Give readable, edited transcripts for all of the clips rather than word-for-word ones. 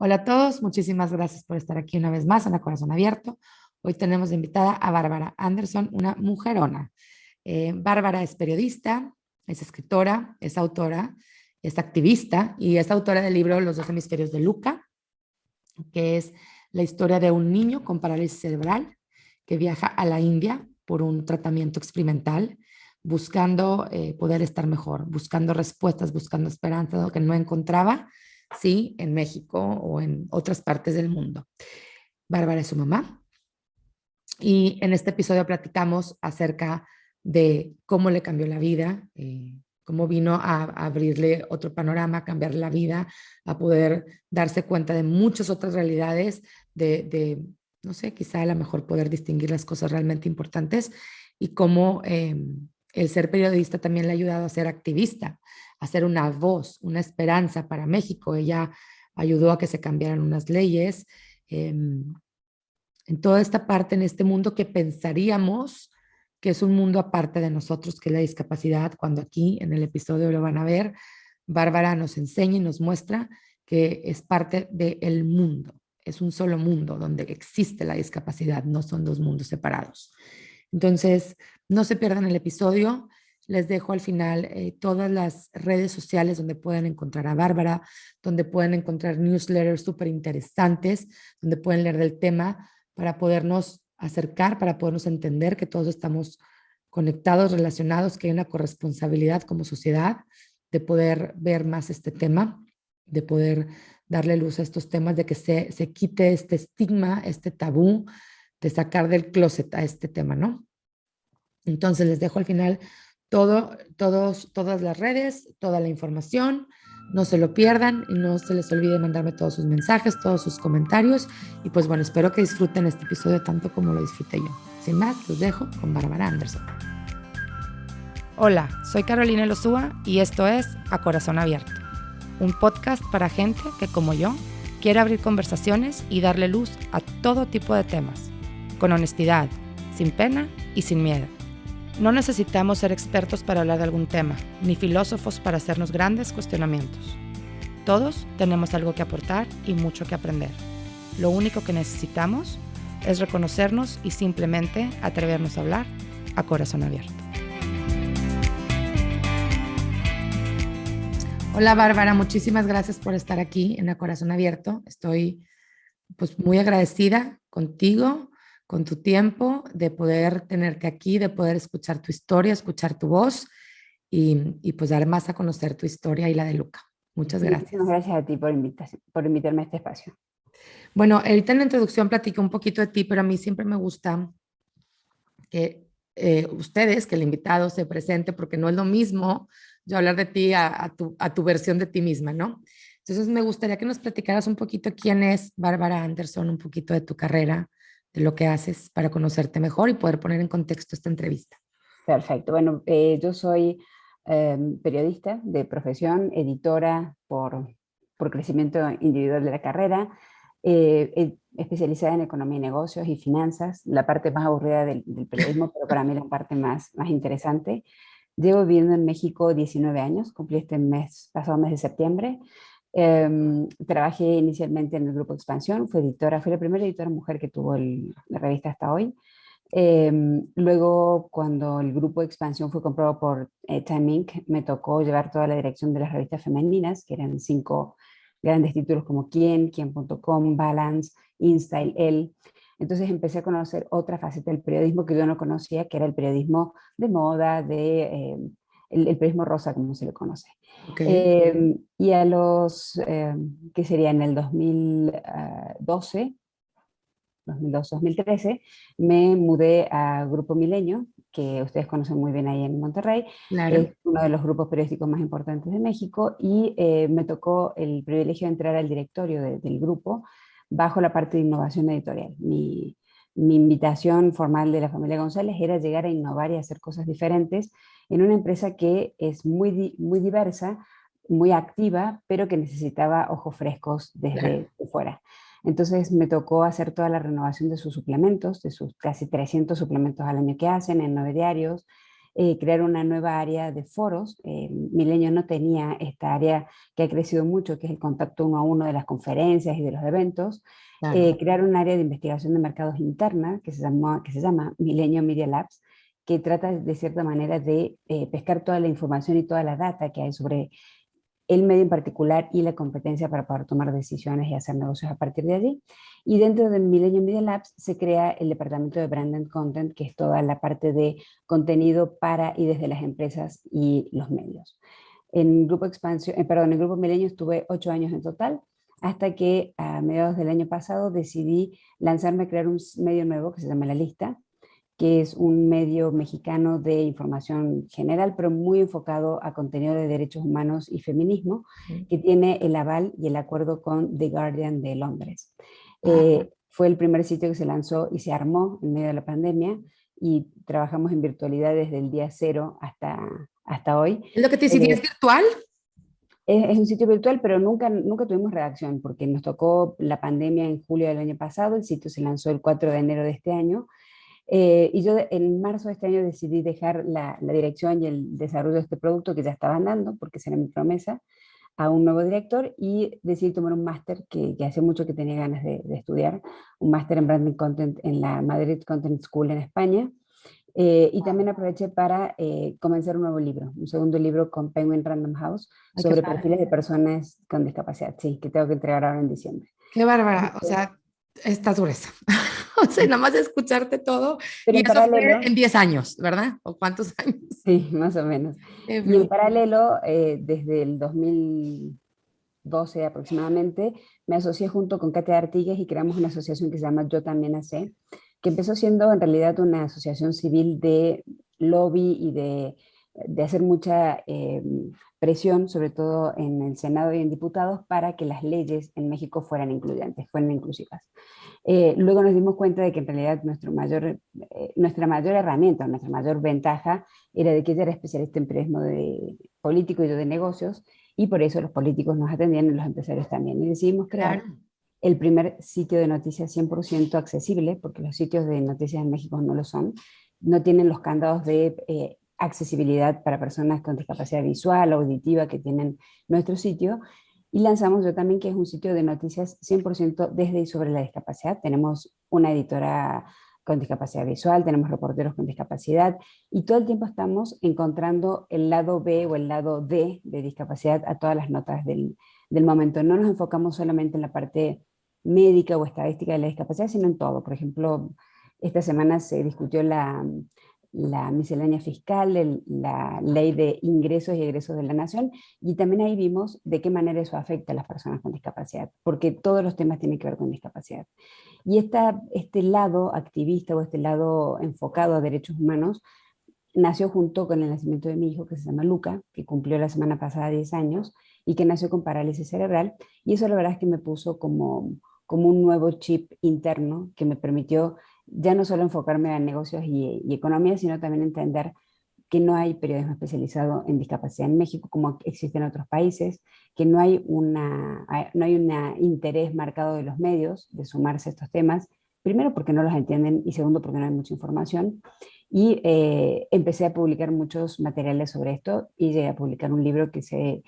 Hola a todos, muchísimas gracias por estar aquí una vez más en A Corazón Abierto. Hoy tenemos de invitada a Bárbara Anderson, una mujerona. Bárbara es periodista, es escritora, es autora, es activista y es autora del libro Los dos hemisferios de Luca, que es la historia de un niño con parálisis cerebral que viaja a la India por un tratamiento experimental, buscando poder estar mejor, buscando respuestas, buscando esperanza que no encontraba, sí, en México o en otras partes del mundo. Bárbara es su mamá y en este episodio platicamos acerca de cómo le cambió la vida, cómo vino a abrirle otro panorama, a cambiar la vida, a poder darse cuenta de muchas otras realidades, no sé, quizá a lo mejor poder distinguir las cosas realmente importantes y cómo el ser periodista también le ha ayudado a ser activista, a ser una voz, una esperanza para México. Ella ayudó a que se cambiaran unas leyes. En toda esta parte, en este mundo que pensaríamos que es un mundo aparte de nosotros, que es la discapacidad, cuando aquí en el episodio lo van a ver, Bárbara nos enseña y nos muestra que es parte del mundo, es un solo mundo donde existe la discapacidad, no son dos mundos separados. Entonces, no se pierdan el episodio. Les dejo al final todas las redes sociales donde pueden encontrar a Bárbara, donde pueden encontrar newsletters súper interesantes, donde pueden leer del tema para podernos acercar, para podernos entender que todos estamos conectados, relacionados, que hay una corresponsabilidad como sociedad de poder ver más este tema, de poder darle luz a estos temas, de que se quite este estigma, este tabú, de sacar del closet a este tema, ¿no? Entonces les dejo al final todas las redes, toda la información. No se lo pierdan y no se les olvide mandarme todos sus mensajes, todos sus comentarios. Y pues bueno, espero que disfruten este episodio tanto como lo disfruté yo. Sin más, los dejo con Bárbara Anderson. Hola, soy Carolina Lozúa y esto es A Corazón Abierto, un podcast para gente que, como yo, quiere abrir conversaciones y darle luz a todo tipo de temas, con honestidad, sin pena y sin miedo. No necesitamos ser expertos para hablar de algún tema, ni filósofos para hacernos grandes cuestionamientos. Todos tenemos algo que aportar y mucho que aprender. Lo único que necesitamos es reconocernos y simplemente atrevernos a hablar a corazón abierto. Hola Bárbara, muchísimas gracias por estar aquí en A Corazón Abierto. Estoy pues muy agradecida contigo, con tu tiempo, de poder tenerte aquí, de poder escuchar tu historia, escuchar tu voz y pues dar más a conocer tu historia y la de Luca. Muchas gracias. Muchísimas gracias a ti por invitarme a este espacio. Bueno, ahorita en la introducción platiqué un poquito de ti, pero a mí siempre me gusta que ustedes, que el invitado se presente, porque no es lo mismo yo hablar de ti a tu versión de ti misma, ¿no? Entonces me gustaría que nos platicaras un poquito quién es Bárbara Anderson, un poquito de tu carrera, de lo que haces para conocerte mejor y poder poner en contexto esta entrevista. Perfecto. Bueno, yo soy periodista de profesión, editora por crecimiento individual de la carrera, especializada en economía y negocios y finanzas, la parte más aburrida del periodismo, pero para mí la parte más interesante. Llevo viviendo en México 19 años, cumplí pasado mes de septiembre. Trabajé inicialmente en el Grupo Expansión, fui la primera editora mujer que tuvo la revista hasta hoy. Luego, cuando el Grupo Expansión fue comprado por Time Inc., me tocó llevar toda la dirección de las revistas femeninas, que eran 5 grandes títulos como Quién.com, Balance, InStyle, Elle. Entonces empecé a conocer otra faceta del periodismo que yo no conocía, que era el periodismo de moda, el periodismo rosa, como se le conoce. Okay. Y ¿qué sería? En el 2012, 2013, me mudé a Grupo Milenio, que ustedes conocen muy bien ahí en Monterrey. Claro. Es uno de los grupos periodísticos más importantes de México y me tocó el privilegio de entrar al directorio del grupo bajo la parte de innovación editorial. Mi invitación formal de la familia González era llegar a innovar y hacer cosas diferentes en una empresa que es muy diversa, muy activa, pero que necesitaba ojos frescos desde fuera. Entonces me tocó hacer toda la renovación de sus suplementos, de sus casi 300 suplementos al año que hacen en 9 diarios. crear una nueva área de foros. Milenio no tenía esta área que ha crecido mucho, que es el contacto uno a uno de las conferencias y de los eventos. Claro. Crear un área de investigación de mercados interna que se llama Milenio Media Labs, que trata de cierta manera de pescar toda la información y toda la data que hay sobre el medio en particular y la competencia para poder tomar decisiones y hacer negocios a partir de allí. Y dentro de Millennium Media Labs se crea el departamento de Brand and Content, que es toda la parte de contenido para y desde las empresas y los medios. En Grupo Expansión, en Grupo Milenio estuve 8 años en total, hasta que a mediados del año pasado decidí lanzarme a crear un medio nuevo que se llama La Lista, que es un medio mexicano de información general, pero muy enfocado a contenido de derechos humanos y feminismo, que tiene el aval y el acuerdo con The Guardian de Londres. Fue el primer sitio que se lanzó y se armó en medio de la pandemia, y trabajamos en virtualidad desde el día cero hasta hoy. ¿Es lo que te decía? ¿Es virtual? Es un sitio virtual, pero nunca tuvimos redacción, porque nos tocó la pandemia en julio del año pasado. El sitio se lanzó el 4 de enero de este año. Y yo en marzo de este año decidí dejar la dirección y el desarrollo de este producto que ya estaba andando, porque esa era mi promesa, a un nuevo director, y decidí tomar un máster que hace mucho que tenía ganas de estudiar, un máster en Branding Content en la Madrid Content School en España. Y también aproveché para comenzar un nuevo libro, un segundo libro con Penguin Random House Ay, qué sobre padre. perfiles de personas con discapacidad, sí, que tengo que entregar ahora en diciembre. Qué bárbara. O sea, estás gruesa. O sea, nada más escucharte todo. Pero Y en eso fue paralelo, en 10 años, ¿verdad? ¿O cuántos años? sí, más o menos. Qué Y en bruto. paralelo, desde el 2012 aproximadamente, me asocié junto con Katia Artigues y creamos una asociación que se llama Yo También Hacé, que empezó siendo en realidad una asociación civil de lobby y de hacer mucha presión, sobre todo en el Senado y en diputados, para que las leyes en México fueran incluyentes, fueran inclusivas. Luego nos dimos cuenta de que en realidad nuestra mayor herramienta, nuestra mayor ventaja era de que ella era especialista en periodismo político y yo de negocios, y por eso los políticos nos atendían y los empresarios también. Y decidimos crear Claro. el primer sitio de noticias 100% accesible, porque los sitios de noticias en México no lo son, no tienen los candados de accesibilidad para personas con discapacidad visual o auditiva que tienen nuestro sitio. Y lanzamos Yo También, que es un sitio de noticias 100% desde y sobre la discapacidad. Tenemos una editora con discapacidad visual, tenemos reporteros con discapacidad, y todo el tiempo estamos encontrando el lado B o el lado D de discapacidad a todas las notas del momento. No nos enfocamos solamente en la parte médica o estadística de la discapacidad, sino en todo. Por ejemplo, esta semana se discutió la miscelánea fiscal, la ley de ingresos y egresos de la nación, y también ahí vimos de qué manera eso afecta a las personas con discapacidad, porque todos los temas tienen que ver con discapacidad. Y este lado activista o este lado enfocado a derechos humanos nació junto con el nacimiento de mi hijo, que se llama Luca, que cumplió la semana pasada 10 años y que nació con parálisis cerebral. Y eso la verdad es que me puso como un nuevo chip interno que me permitió ya no solo enfocarme en negocios y economía, sino también entender que no hay periodismo especializado en discapacidad en México como existe en otros países, que no hay un interés marcado de los medios de sumarse a estos temas, primero porque no los entienden y segundo porque no hay mucha información. Y empecé a publicar muchos materiales sobre esto y llegué a publicar un libro que se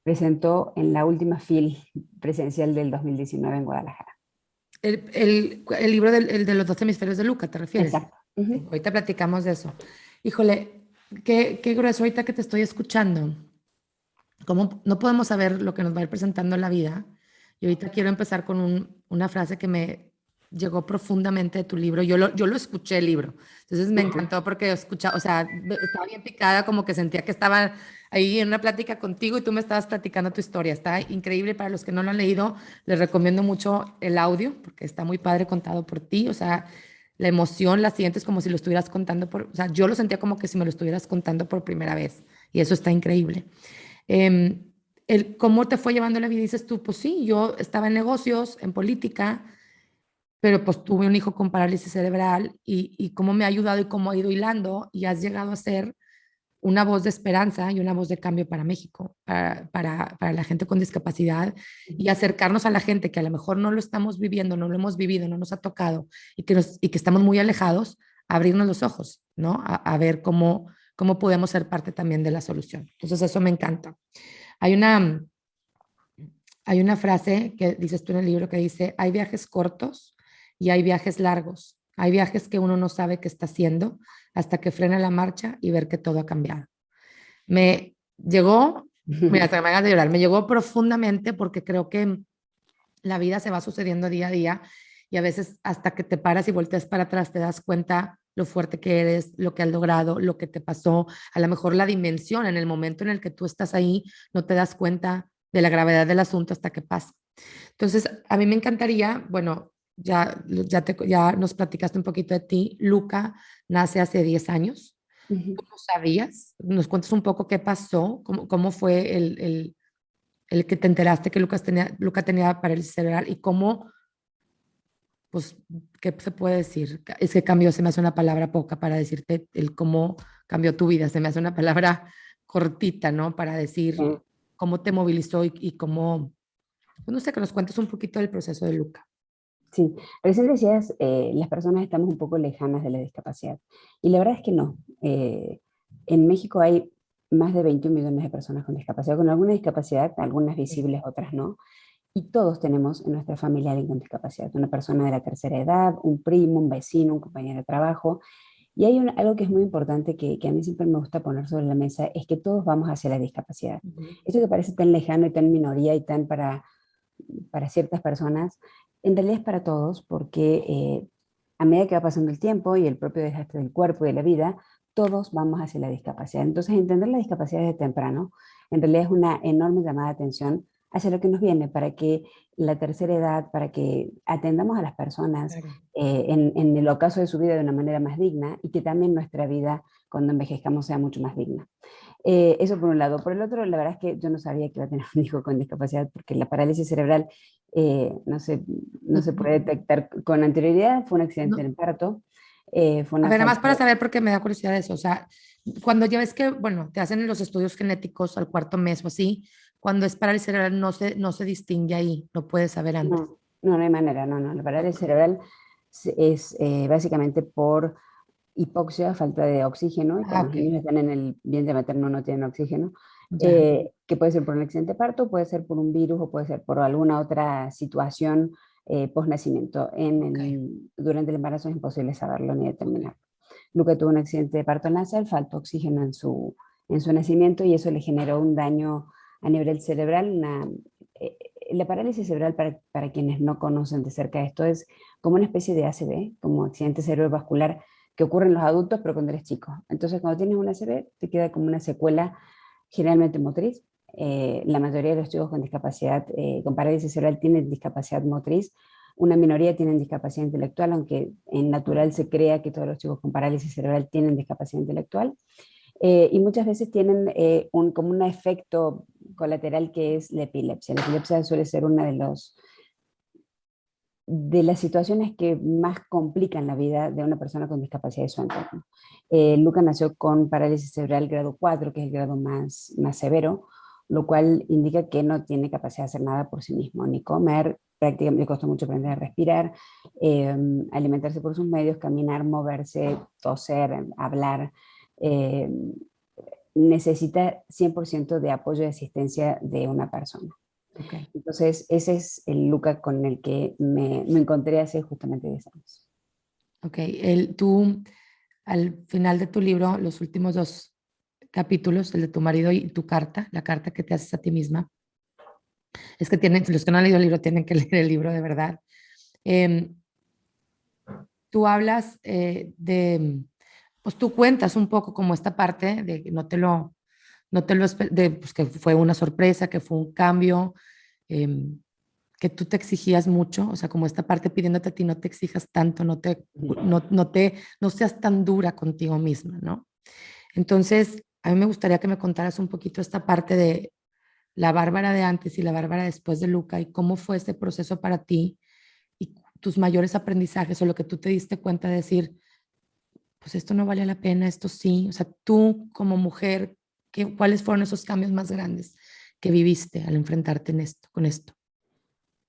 presentó en la última FIL presencial del 2019 en Guadalajara. El libro el de los 12 hemisferios de Luca, ¿te refieres? Exacto. Sí, ahorita platicamos de eso. Híjole, qué grueso ahorita que te estoy escuchando. ¿Cómo no podemos saber lo que nos va a ir presentando en la vida? Y ahorita quiero empezar con una frase que me llegó profundamente de tu libro. Yo lo escuché el libro, entonces me encantó porque escuchaba, o sea, estaba bien picada, como que sentía que estaba ahí en una plática contigo y tú me estabas platicando tu historia. Está increíble. Para los que no lo han leído, les recomiendo mucho el audio porque está muy padre contado por ti. O sea, la emoción la sientes como si lo estuvieras contando o sea, yo lo sentía como que si me lo estuvieras contando por primera vez y eso está increíble. ¿Cómo te fue llevando la vida? Dices tú, pues sí, yo estaba en negocios, en política, pero pues tuve un hijo con parálisis cerebral y cómo me ha ayudado y cómo ha ido hilando y has llegado a ser una voz de esperanza y una voz de cambio para México, para la gente con discapacidad y acercarnos a la gente que a lo mejor no lo estamos viviendo, no lo hemos vivido, no nos ha tocado y que estamos muy alejados, abrirnos los ojos, ¿no? A ver cómo podemos ser parte también de la solución. Entonces eso me encanta. Hay una, hay una frase que dices tú en el libro que dice, hay viajes cortos y hay viajes largos. Hay viajes que uno no sabe qué está haciendo hasta que frena la marcha y ver que todo ha cambiado. Me llegó, mira, hasta me hagas de llorar, me llegó profundamente porque creo que la vida se va sucediendo día a día y a veces hasta que te paras y volteas para atrás te das cuenta lo fuerte que eres, lo que has logrado, lo que te pasó, a lo mejor la dimensión en el momento en el que tú estás ahí, no te das cuenta de la gravedad del asunto hasta que pasa. Entonces, a mí me encantaría, bueno, ya nos platicaste un poquito de ti. Luca nace hace 10 años. ¿Tú no sabías? ¿Nos cuentas un poco qué pasó? ¿Cómo fue el que te enteraste que Luca tenía parálisis cerebral y cómo, pues, qué se puede decir? Es que cambió, se me hace una palabra poca para decirte el cómo cambió tu vida, se me hace una palabra cortita, ¿no? Para decir Sí. cómo te movilizó y cómo, pues no sé, que nos cuentes un poquito del proceso de Luca. Sí, recién decías, las personas estamos un poco lejanas de la discapacidad. Y la verdad es que no. En México hay más de 21 millones de personas con discapacidad, con alguna discapacidad, algunas Sí. visibles, otras no. Y todos tenemos en nuestra familia alguien con discapacidad, una persona de la tercera edad, un primo, un vecino, un compañero de trabajo. Y hay algo que es muy importante que a mí siempre me gusta poner sobre la mesa, es que todos vamos hacia la discapacidad. Ujú. Esto que parece tan lejano y tan minoría y tan para ciertas personas, en realidad es para todos, porque a medida que va pasando el tiempo y el propio desgaste del cuerpo y de la vida, todos vamos hacia la discapacidad. Entonces, entender la discapacidad desde temprano, en realidad es una enorme llamada de atención hacia lo que nos viene, para que la tercera edad, para que atendamos a las personas Claro. en el ocaso de su vida de una manera más digna y que también nuestra vida cuando envejezcamos sea mucho más digna. Eso por un lado. Por el otro, la verdad es que yo no sabía que iba a tener un hijo con discapacidad porque la parálisis cerebral no se puede detectar con anterioridad. Fue un accidente en No, el parto. Fue un a ver, nada más para asalto. saber, porque me da curiosidad eso. O sea, cuando ya ves que, bueno, te hacen los estudios genéticos al cuarto mes o así, cuando es parálisis cerebral no se distingue ahí, no puedes saber antes. No hay manera, no. La parálisis cerebral es básicamente por hipoxia, falta de oxígeno, y Ah, cuando los ok, niños están en el vientre materno no tienen oxígeno, ya, que puede ser por un accidente de parto, puede ser por un virus o puede ser por alguna otra situación post-nacimiento. ok, Durante el embarazo es imposible saberlo ni determinarlo. Luca tuvo un accidente de parto nasal, faltó oxígeno en su nacimiento y eso le generó un daño a nivel cerebral. Eh, la parálisis cerebral, para quienes no conocen de cerca esto, es como una especie de ACV, como accidente cerebrovascular que ocurre en los adultos, pero cuando eres chico. Entonces, cuando tienes una ACV, te queda como una secuela generalmente motriz. La mayoría de los chicos con discapacidad, con parálisis cerebral, tienen discapacidad motriz. Una minoría tienen discapacidad intelectual, aunque en natural se crea que todos los chicos con parálisis cerebral tienen discapacidad intelectual. Y muchas veces tienen como un efecto colateral que es la epilepsia. La epilepsia suele ser una de las situaciones que más complican la vida de una persona con discapacidad de su entorno. Luca nació con parálisis cerebral grado 4, que es el grado más severo, lo cual indica que no tiene capacidad de hacer nada por sí mismo, ni comer, prácticamente le costó mucho aprender a respirar, alimentarse por sus medios, caminar, moverse, toser, hablar. eh, Necesita 100% de apoyo y asistencia de una persona. ok, Entonces, ese es el Luca con el que me encontré hace justamente 10 años. ok. Tú, al final de tu libro, los últimos dos capítulos, el de tu marido y tu carta, la carta que te haces a ti misma, es que los que no han leído el libro tienen que leer el libro de verdad. Em, Tú hablas pues tú cuentas un poco como esta parte de que pues que fue una sorpresa, que fue un cambio, em, que tú te exigías mucho, o sea, como esta parte pidiéndote a ti, no te exijas tanto, no seas tan dura contigo misma, ¿no? Entonces, a mí me gustaría que me contaras un poquito esta parte de la Bárbara de antes y la Bárbara después de Luca y cómo fue ese proceso para ti y tus mayores aprendizajes o lo que tú te diste cuenta de decir, pues esto no vale la pena, esto sí. O sea, tú como mujer, ¿cuáles fueron esos cambios más grandes que viviste al enfrentarte con esto?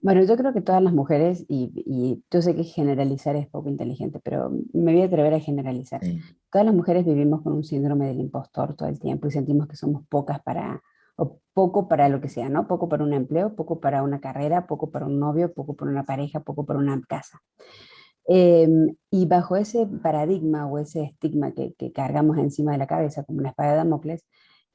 Bueno, yo creo que todas las mujeres, y yo sé que generalizar es poco inteligente, pero me voy a atrever a generalizar. Sí. Todas las mujeres vivimos con un síndrome del impostor todo el tiempo y sentimos que somos pocas para, o poco para lo que sea, ¿no? Poco para un empleo, poco para una carrera, poco para un novio, poco para una pareja, poco para una casa. Y bajo ese paradigma o ese estigma que cargamos encima de la cabeza como una espada de Damocles,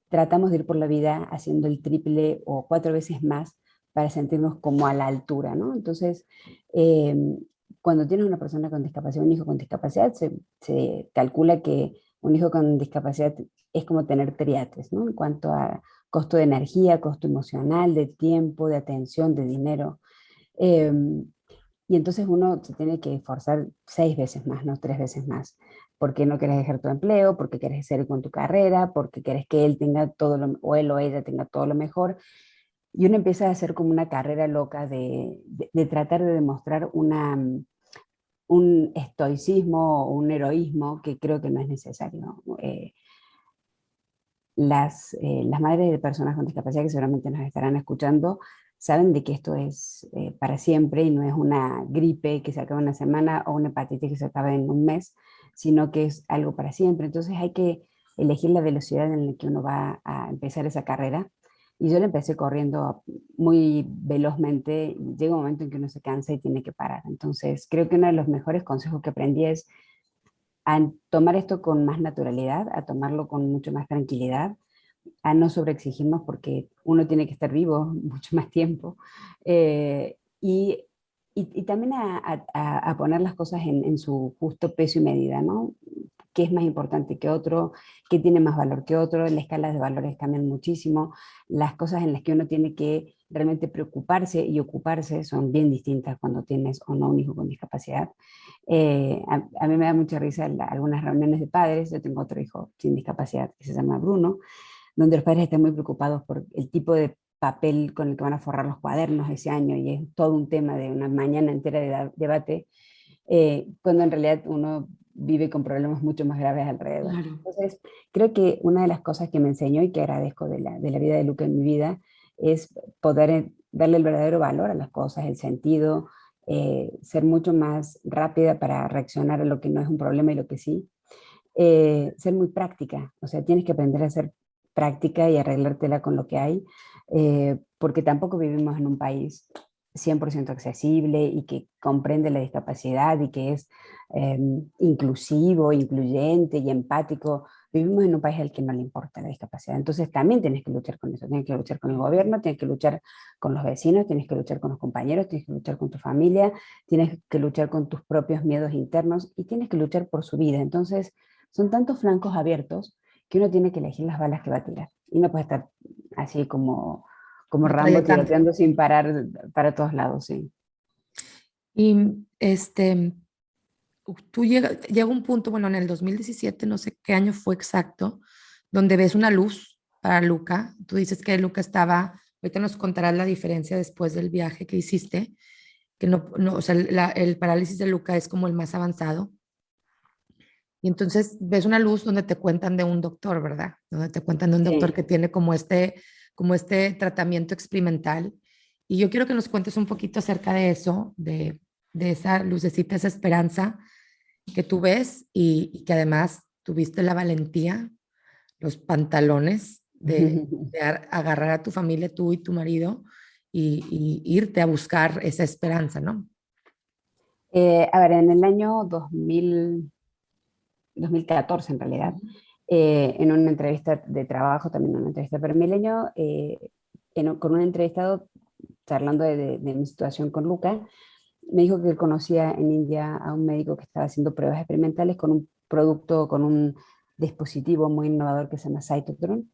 tratamos de ir por la vida haciendo el triple o cuatro veces más para sentirnos como a la altura, ¿no? Entonces, eh, cuando tienes una persona con discapacidad, un hijo con discapacidad, se calcula que un hijo con discapacidad es como tener triates, ¿no? En cuanto a costo de energía, costo emocional, de tiempo, de atención, de dinero. Eh, y entonces uno se tiene que esforzar seis veces más, no tres veces más, porque no quieres dejar tu empleo, porque quieres seguir con tu carrera, porque quieres que él tenga todo lo, o él o ella tenga todo lo mejor. Y uno empieza a hacer como una carrera loca de tratar de demostrar un estoicismo o un heroísmo que creo que no es necesario. Las madres de personas con discapacidad que seguramente nos estarán escuchando saben de que esto es para siempre y no es una gripe que se acaba en una semana o una hepatitis que se acaba en un mes, sino que es algo para siempre. Entonces hay que elegir la velocidad en la que uno va a empezar esa carrera. Y yo la empecé corriendo muy velozmente y llega un momento en que uno se cansa y tiene que parar. Entonces creo que uno de los mejores consejos que aprendí es a tomar esto con más naturalidad, a tomarlo con mucho más tranquilidad, a no sobreexigirnos porque uno tiene que estar vivo mucho más tiempo. Y también a poner las cosas en su justo peso y medida, ¿no? ¿Qué es más importante que otro? ¿Qué tiene más valor que otro? Las escalas de valores cambian muchísimo. Las cosas en las que uno tiene que realmente preocuparse y ocuparse son bien distintas cuando tienes o no un hijo con discapacidad. A mí me da mucha risa algunas reuniones de padres. Yo tengo otro hijo sin discapacidad que se llama Bruno, donde los padres están muy preocupados por el tipo de papel con el que van a forrar los cuadernos ese año y es todo un tema de una mañana entera de debate, cuando en realidad uno vive con problemas mucho más graves alrededor. Claro. Entonces, creo que una de las cosas que me enseñó y que agradezco de la vida de Luca en mi vida es poder darle el verdadero valor a las cosas, el sentido, ser mucho más rápida para reaccionar a lo que no es un problema y lo que sí, ser muy práctica, o sea, tienes que aprender a ser práctica y arreglártela con lo que hay, porque tampoco vivimos en un país 100% accesible y que comprende la discapacidad y que es eh, inclusivo, incluyente y empático. Vivimos en un país al que no le importa la discapacidad. Entonces también tienes que luchar con eso. Tienes que luchar con el gobierno, tienes que luchar con los vecinos, tienes que luchar con los compañeros, tienes que luchar con tu familia, tienes que luchar con tus propios miedos internos y tienes que luchar por su vida. Entonces, son tantos flancos abiertos que uno tiene que elegir las balas que va a tirar. Y no puede estar así como Rambo Metralletando. tiroteando sin parar para todos lados, sí. Y tú llega un punto, bueno, en el 2017, no sé qué año fue exacto, donde ves una luz para Luca. Tú dices que Luca estaba, ahorita nos contarás la diferencia después del viaje que hiciste, que no, o sea, el parálisis de Luca es como el más avanzado. Y entonces ves una luz donde te cuentan de un doctor, ¿verdad? Donde te cuentan de un doctor Sí. que tiene como este tratamiento experimental. Y yo quiero que nos cuentes un poquito acerca de eso, de esa lucecita, esa esperanza que tú ves y que además tuviste la valentía, los pantalones de agarrar a tu familia, tú y tu marido, y irte a buscar esa esperanza, ¿no? A ver, en el año 2014 en realidad, Ujú. en una entrevista de trabajo, también en una entrevista para Milenio, con un entrevistado charlando de mi situación con Luca, me dijo que él conocía en India a un médico que estaba haciendo pruebas experimentales con un producto, con un dispositivo muy innovador que se llama Cytotron,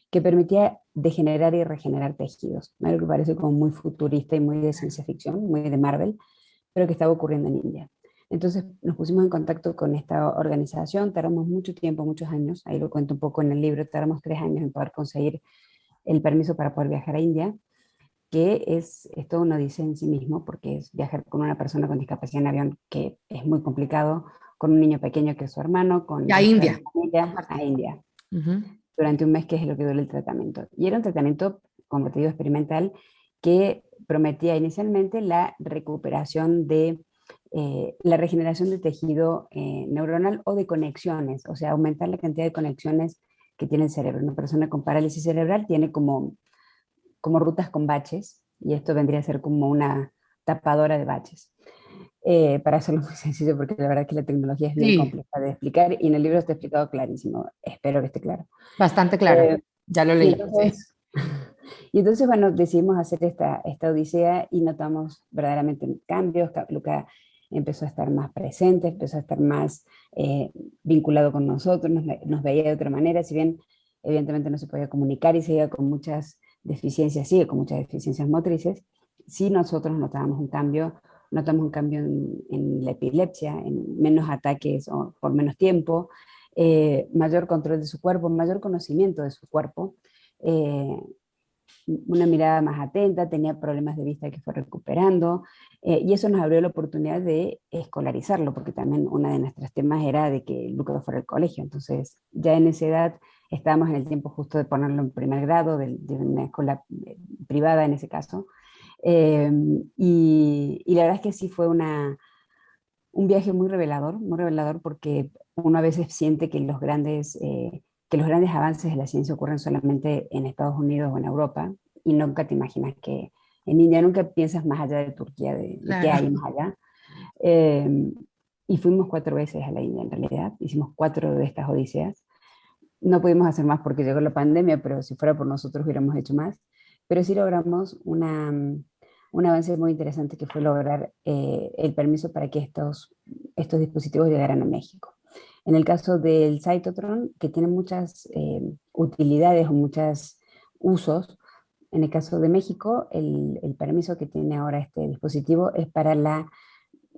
que permitía degenerar y regenerar tejidos. Algo que parece como muy futurista y muy de ciencia ficción, muy de Marvel, pero que estaba ocurriendo en India. Entonces nos pusimos en contacto con esta organización, tardamos mucho tiempo, muchos años, ahí lo cuento un poco en el libro, tardamos 3 años en poder conseguir el permiso para poder viajar a India, que es todo una odisea en sí mismo, porque es viajar con una persona con discapacidad en avión, que es muy complicado, con un niño pequeño que es su hermano, con Ya el resto de la India, familia, aparte. a India, Ujú. durante un mes, que es lo que dura el tratamiento. Y era un tratamiento, como te digo, experimental, que prometía inicialmente la recuperación de la regeneración del tejido neuronal o de conexiones, o sea, aumentar la cantidad de conexiones que tiene el cerebro. Una persona con parálisis cerebral tiene como rutas con baches, y esto vendría a ser como una tapadora de baches. Para hacerlo muy sencillo, porque la verdad es que la tecnología es bien Sí, compleja de explicar, y en el libro está explicado clarísimo, espero que esté claro. bastante claro. Eh, Ya lo y leí, sí. entonces, y entonces, bueno, decidimos hacer esta odisea y notamos verdaderamente cambios. Luca empezó a estar más presente, empezó a estar más vinculado con nosotros, nos veía de otra manera, si bien evidentemente no se podía comunicar y seguía con muchas deficiencias, sigue con muchas deficiencias motrices, sí nosotros notamos un cambio en la epilepsia, en menos ataques o por menos tiempo, mayor control de su cuerpo, mayor conocimiento de su cuerpo, eh, una mirada más atenta, tenía problemas de vista que fue recuperando, y eso nos abrió la oportunidad de escolarizarlo, porque también uno de nuestros temas era de que Lucas fuera al colegio. Entonces, ya en esa edad estábamos en el tiempo justo de ponerlo en primer grado, de una escuela privada en ese caso. Y la verdad es que sí fue un viaje muy revelador, porque uno a veces siente que los grandes avances de la ciencia ocurren solamente en Estados Unidos o en Europa, y nunca te imaginas que en India, nunca piensas más allá de Turquía, de qué Claro. hay más allá. Eh, y fuimos 4 veces a la India en realidad, hicimos 4 de estas odiseas. No pudimos hacer más porque llegó la pandemia, pero si fuera por nosotros hubiéramos hecho más. Pero sí logramos un avance muy interesante, que fue lograr el permiso para que estos dispositivos llegaran a México. En el caso del Cytotron, que tiene muchas utilidades o muchos usos, en el caso de México, el permiso que tiene ahora este dispositivo es para la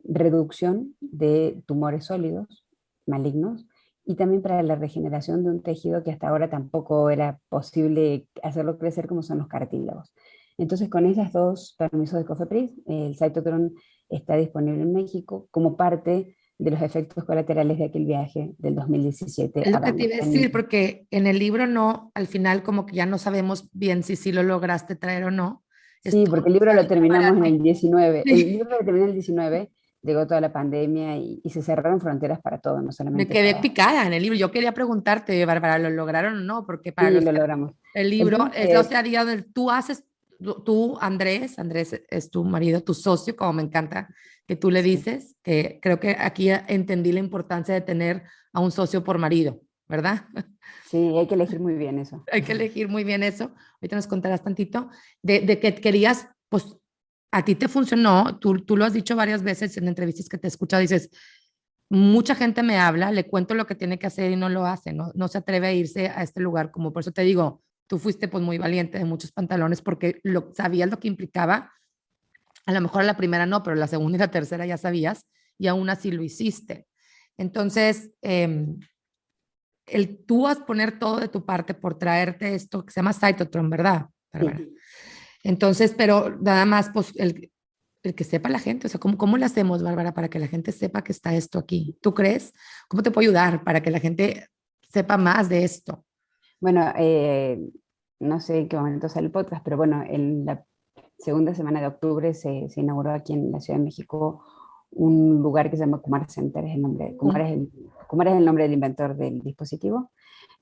reducción de tumores sólidos malignos, y también para la regeneración de un tejido que hasta ahora tampoco era posible hacerlo crecer, como son los cartílagos. Entonces, con esos dos permisos de COFEPRIS, el Cytotron está disponible en México como parte de los efectos colaterales de aquel viaje del 2017 Es a lo que te Bangkok. iba a decir, porque en el libro no, al final como que ya no sabemos bien si sí lo lograste traer o no. Sí, Esto porque el libro lo terminamos en el para 19. El ti. libro lo terminé en el 19, llegó toda la pandemia y se cerraron fronteras para todo, no Me solamente quedé para... picada en el libro. Yo quería preguntarte, Bárbara, ¿lo lograron o no? Porque para Sí, los lo que logramos. el El libro tema es es la que osadía del tú haces, tú, Andrés es tu marido, tu socio, como me encanta que tú le sí, dices, que creo que aquí entendí la importancia de tener a un socio por marido, ¿verdad? sí, hay que elegir muy bien eso. Hay que elegir muy bien eso. Ahorita nos contarás tantito de que querías, pues a ti te funcionó, tú lo has dicho varias veces en entrevistas que te he escuchado, dices, mucha gente me habla, le cuento lo que tiene que hacer y no lo hace, no se atreve a irse a este lugar, como por eso te digo, tú fuiste pues muy valiente de muchos pantalones porque sabías lo que implicaba, a lo mejor a la primera no, pero la segunda y la tercera ya sabías y aún así lo hiciste. Entonces, el tú vas a poner todo de tu parte por traerte esto que se llama Cytotron, ¿verdad, Sí. Bárbara? Entonces, pero nada más, pues el que sepa la gente, o sea, ¿cómo le hacemos, Bárbara, para que la gente sepa que está esto aquí? ¿Tú crees? ¿Cómo te puedo ayudar para que la gente sepa más de esto? Bueno, no sé en qué momento sale el podcast, pero bueno, en la segunda semana de octubre se inauguró aquí en la Ciudad de México un lugar que se llama Kumar Center, es el nombre, Kumar es el nombre del inventor del dispositivo,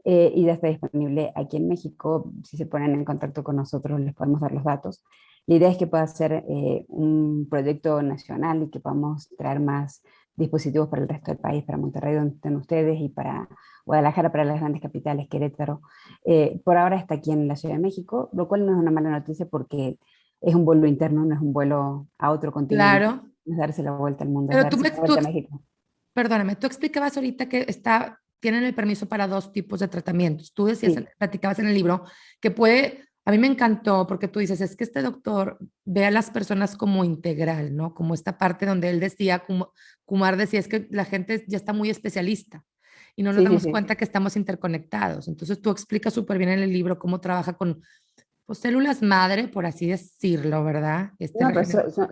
y ya está disponible aquí en México. Si se ponen en contacto con nosotros, les podemos dar los datos. La idea es que pueda ser un proyecto nacional y que podamos traer más dispositivos para el resto del país, para Monterrey, donde estén ustedes, y para Guadalajara, para las grandes capitales, Querétaro. Por ahora está aquí en la Ciudad de México, lo cual no es una mala noticia, porque es un vuelo interno, no es un vuelo a otro continente, Claro, es darse la vuelta al mundo, es pero darse la vuelta a México. perdóname, tú explicabas ahorita que tienen el permiso para dos tipos de tratamientos. Tú decías, Sí, platicabas en el libro que puede, a mí me encantó porque tú dices, es que este doctor ve a las personas como integral, ¿no? Como esta parte donde él decía, como Kumar decía, es que la gente ya está muy especialista y no nos sí, sí, damos sí. cuenta que estamos interconectados. Entonces tú explicas súper bien en el libro cómo trabaja con pues, células madre, por así decirlo, ¿verdad? No, pero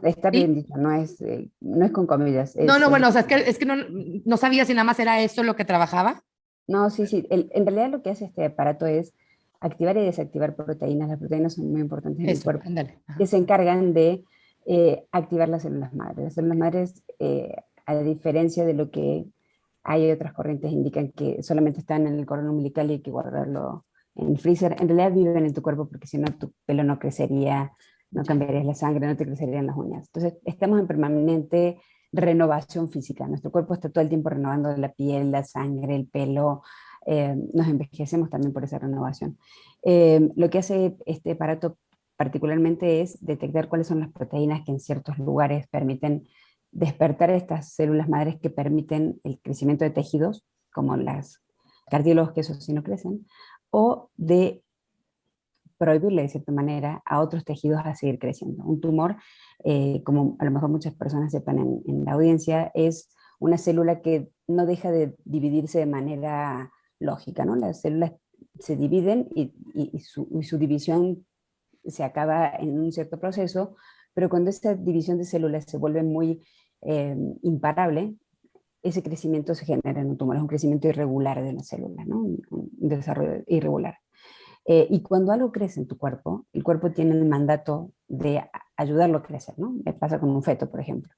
está bien ¿Sí? dicho, no es con comillas, No, no, es bueno, o sea, es que no sabía si nada más era eso lo que trabajaba. no, sí, sí. En realidad lo que hace este aparato es activar y desactivar proteínas. Las proteínas son muy importantes en el Eso, cuerpo, ándale. que Ajá. se encargan de activar las células madres. Las células madres, a diferencia de lo que hay otras corrientes, indican que solamente están en el cordón umbilical y hay que guardarlo en el freezer. En realidad viven en tu cuerpo porque si no tu pelo no crecería, no Ya. cambiarías la sangre, no te crecerían las uñas. Entonces estamos en permanente renovación física. Nuestro cuerpo está todo el tiempo renovando la piel, la sangre, el pelo. Nos envejecemos también por esa renovación. Lo que hace este aparato particularmente es detectar cuáles son las proteínas que en ciertos lugares permiten despertar estas células madres que permiten el crecimiento de tejidos, como las cartílagos, que esos sí no crecen, o de prohibirle de cierta manera a otros tejidos a seguir creciendo. Un tumor, como a lo mejor muchas personas sepan en la audiencia, es una célula que no deja de dividirse de manera lógica, ¿no? Las células se dividen y su división se acaba en un cierto proceso, pero cuando esta división de células se vuelve muy imparable, ese crecimiento se genera en un tumor, es un crecimiento irregular de una célula, ¿no? Un desarrollo irregular. Y cuando algo crece en tu cuerpo, el cuerpo tiene el mandato de ayudarlo a crecer, ¿no? Me pasa con un feto, por ejemplo.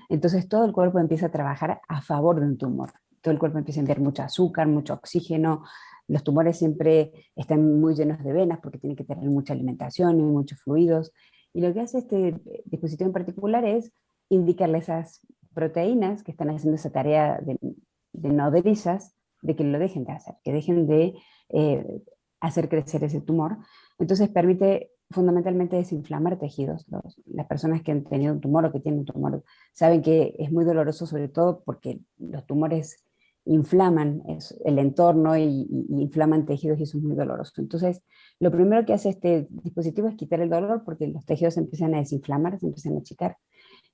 Entonces todo el cuerpo empieza a trabajar a favor de un tumor. Todo el cuerpo empieza a enviar mucho azúcar, mucho oxígeno. Los tumores siempre están muy llenos de venas porque tienen que tener mucha alimentación y muchos fluidos. Y lo que hace este dispositivo en particular es indicarle esas proteínas que están haciendo esa tarea de nodrizas, de que lo dejen de hacer, que dejen de eh, hacer crecer ese tumor. Entonces permite fundamentalmente desinflamar tejidos. Las personas que han tenido un tumor o que tienen un tumor saben que es muy doloroso, sobre todo porque los tumores inflaman el entorno y inflaman tejidos y eso es muy doloroso. Entonces, lo primero que hace este dispositivo es quitar el dolor porque los tejidos se empiezan a desinflamar, se empiezan a achicar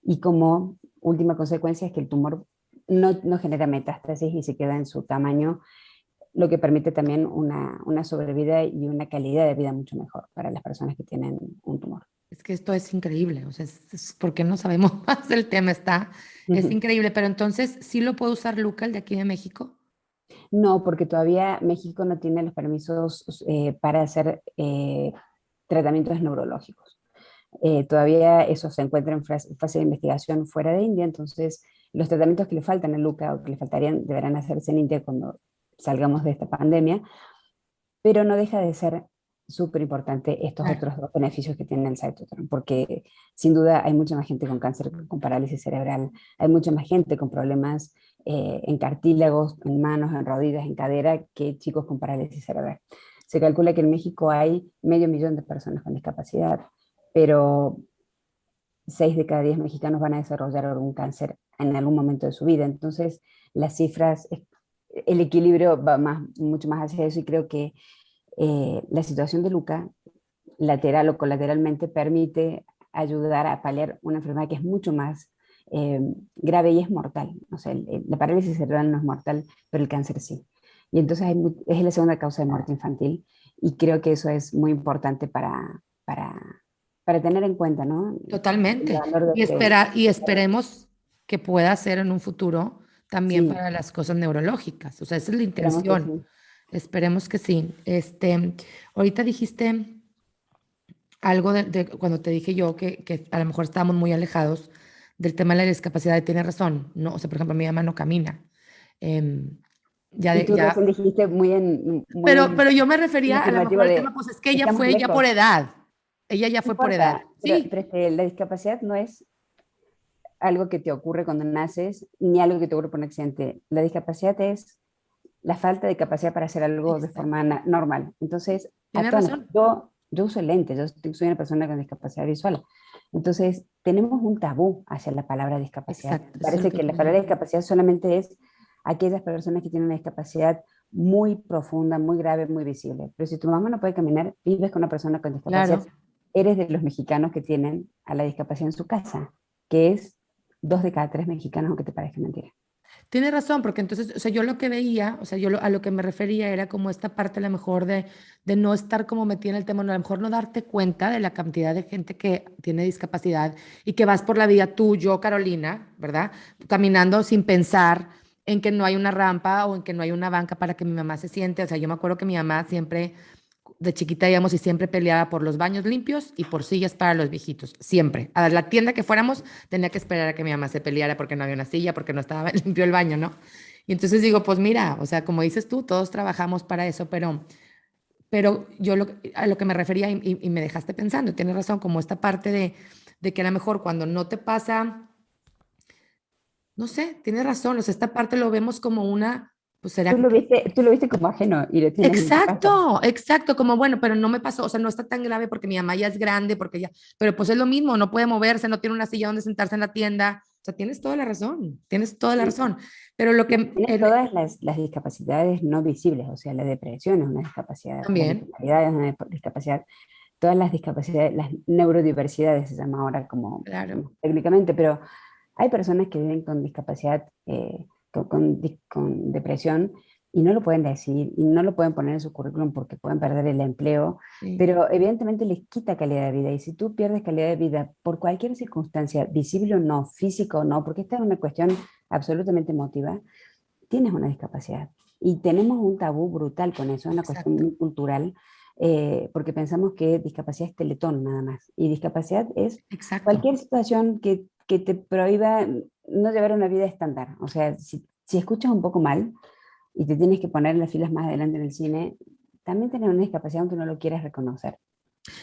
y como última consecuencia es que el tumor no genera metástasis y se queda en su tamaño, lo que permite también una sobrevida y una calidad de vida mucho mejor para las personas que tienen un tumor. Es que esto es increíble, o sea, es porque no sabemos más del tema, es Ujú. increíble, pero entonces, ¿sí lo puede usar Luca, el de aquí de México? No, porque todavía México no tiene los permisos para hacer tratamientos neurológicos. Todavía eso se encuentra en fase de investigación fuera de India, entonces los tratamientos que le faltan a Luca o que le faltarían deberán hacerse en India cuando salgamos de esta pandemia, pero no deja de ser súper importante estos Claro. otros dos beneficios que tiene el cytotron, porque sin duda hay mucha más gente con cáncer, con parálisis cerebral, hay mucha más gente con problemas en cartílagos, en manos, en rodillas, en cadera, que chicos con parálisis cerebral. Se calcula que en México hay 500.000 de personas con discapacidad, pero 6 de cada 10 mexicanos van a desarrollar algún cáncer en algún momento de su vida. Entonces, las cifras, el equilibrio va mucho más hacia eso y creo que la situación de Luca, lateral o colateralmente, permite ayudar a paliar una enfermedad que es mucho más grave y es mortal. O sea, la parálisis cerebral no es mortal, pero el cáncer sí. Y entonces es la segunda causa de muerte infantil y creo que eso es muy importante para tener en cuenta, ¿no? El Totalmente. valor de Y esperemos que pueda ser en un futuro también Sí, para las cosas neurológicas. O sea, esa es la esperamos que intención. sí. Esperemos que sí. Ahorita dijiste algo de cuando te dije yo que a lo mejor estábamos muy alejados del tema de la discapacidad, y tienes razón, ¿no? O sea, por ejemplo, mi mamá no camina. Em, ya, Y tú recién ya, dijiste pero yo me en refería a lo afirmativo mejor al tema, de pues es que ella estamos fue ya por lejos. edad. Ella ya No fue por edad. importa, pero Sí, es que la discapacidad no es algo que te ocurre cuando naces, ni algo que te ocurre por un accidente. La discapacidad es la falta de capacidad para hacer algo de exacto. forma normal. Entonces, Tienes razón. yo uso lentes, soy una persona con discapacidad visual. Entonces, tenemos un tabú hacia la palabra discapacidad. Exacto. Eso es lo Parece que que la te digo. palabra discapacidad solamente es aquellas personas que tienen una discapacidad muy profunda, muy grave, muy visible. Pero si tu mamá no puede caminar, vives con una persona con discapacidad, Claro. eres de los mexicanos que tienen a la discapacidad en su casa, que es 2 de cada 3 mexicanos, aunque te parezca mentira. Tienes razón, porque entonces, o sea, yo lo que veía, o sea, a lo que me refería era como esta parte a lo mejor de no estar como metida en el tema, no, a lo mejor no darte cuenta de la cantidad de gente que tiene discapacidad y que vas por la vida tú, yo, Carolina, ¿verdad? Caminando sin pensar en que no hay una rampa o en que no hay una banca para que mi mamá se siente. O sea, yo me acuerdo que mi mamá siempre de chiquita íbamos y siempre peleaba por los baños limpios y por sillas para los viejitos, siempre. A la tienda que fuéramos tenía que esperar a que mi mamá se peleara porque no había una silla, porque no estaba limpio el baño, ¿no? Y entonces digo, pues mira, o sea, como dices tú, todos trabajamos para eso, pero yo a lo que me refería y me dejaste pensando, tienes razón, como esta parte de que a lo mejor cuando no te pasa, no sé, tienes razón, o sea, esta parte lo vemos como una, pues será que... Tú lo viste como ajeno y lo tienes en tu casa. Exacto, exacto, como bueno, pero no me pasó, o sea, no está tan grave porque mi mamá ya es grande, porque ya, pero pues es lo mismo, no puede moverse, no tiene una silla donde sentarse en la tienda, o sea, tienes toda la Sí. razón, pero lo que Tienes todas las discapacidades no visibles, o sea, la depresión es una discapacidad, la también, bipolaridad es una discapacidad, todas las discapacidades, las neurodiversidades se llama ahora claro, como técnicamente, pero hay personas que viven con discapacidad, con depresión, y no lo pueden decir, y no lo pueden poner en su currículum porque pueden perder el empleo, sí, pero evidentemente les quita calidad de vida. Y si tú pierdes calidad de vida por cualquier circunstancia, visible o no, física o no, porque esta es una cuestión absolutamente emotiva, tienes una discapacidad. Y tenemos un tabú brutal con eso, es una cuestión exacto, muy cultural, porque pensamos que discapacidad es teletón nada más. Y discapacidad es exacto. cualquier situación que te prohíba no llevar una vida estándar. O sea, si escuchas un poco mal y te tienes que poner en las filas más adelante en el cine, también tienes una discapacidad aunque no lo quieras reconocer.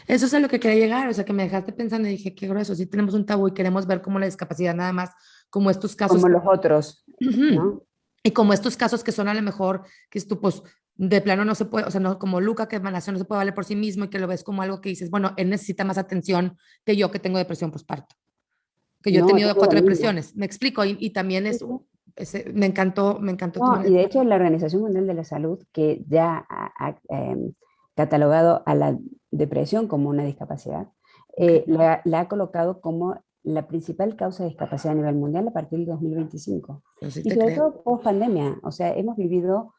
Eso es a lo que quería llegar, o sea, que me dejaste pensando y dije, qué grueso, sí tenemos un tabú y queremos ver como la discapacidad nada más, como estos casos. Como los otros, Ujú. ¿no? Y como estos casos que son a lo mejor, que es tú, pues, de plano no se puede, o sea, no como Luca, que nació, no se puede valer por sí mismo y que lo ves como algo que dices, bueno, él necesita más atención que yo que tengo depresión postparto, que yo he No, tenido tengo cuatro dos niñas. depresiones, me explico, y también Sí, es, sí. me encantó tu No, y manera. de hecho la Organización Mundial de la Salud, que ya ha catalogado a la depresión como una discapacidad, Ok, la ha colocado como la principal causa de discapacidad a nivel mundial a partir del 2025. yo sí Y te sobre creo. todo post pandemia, o sea, hemos vivido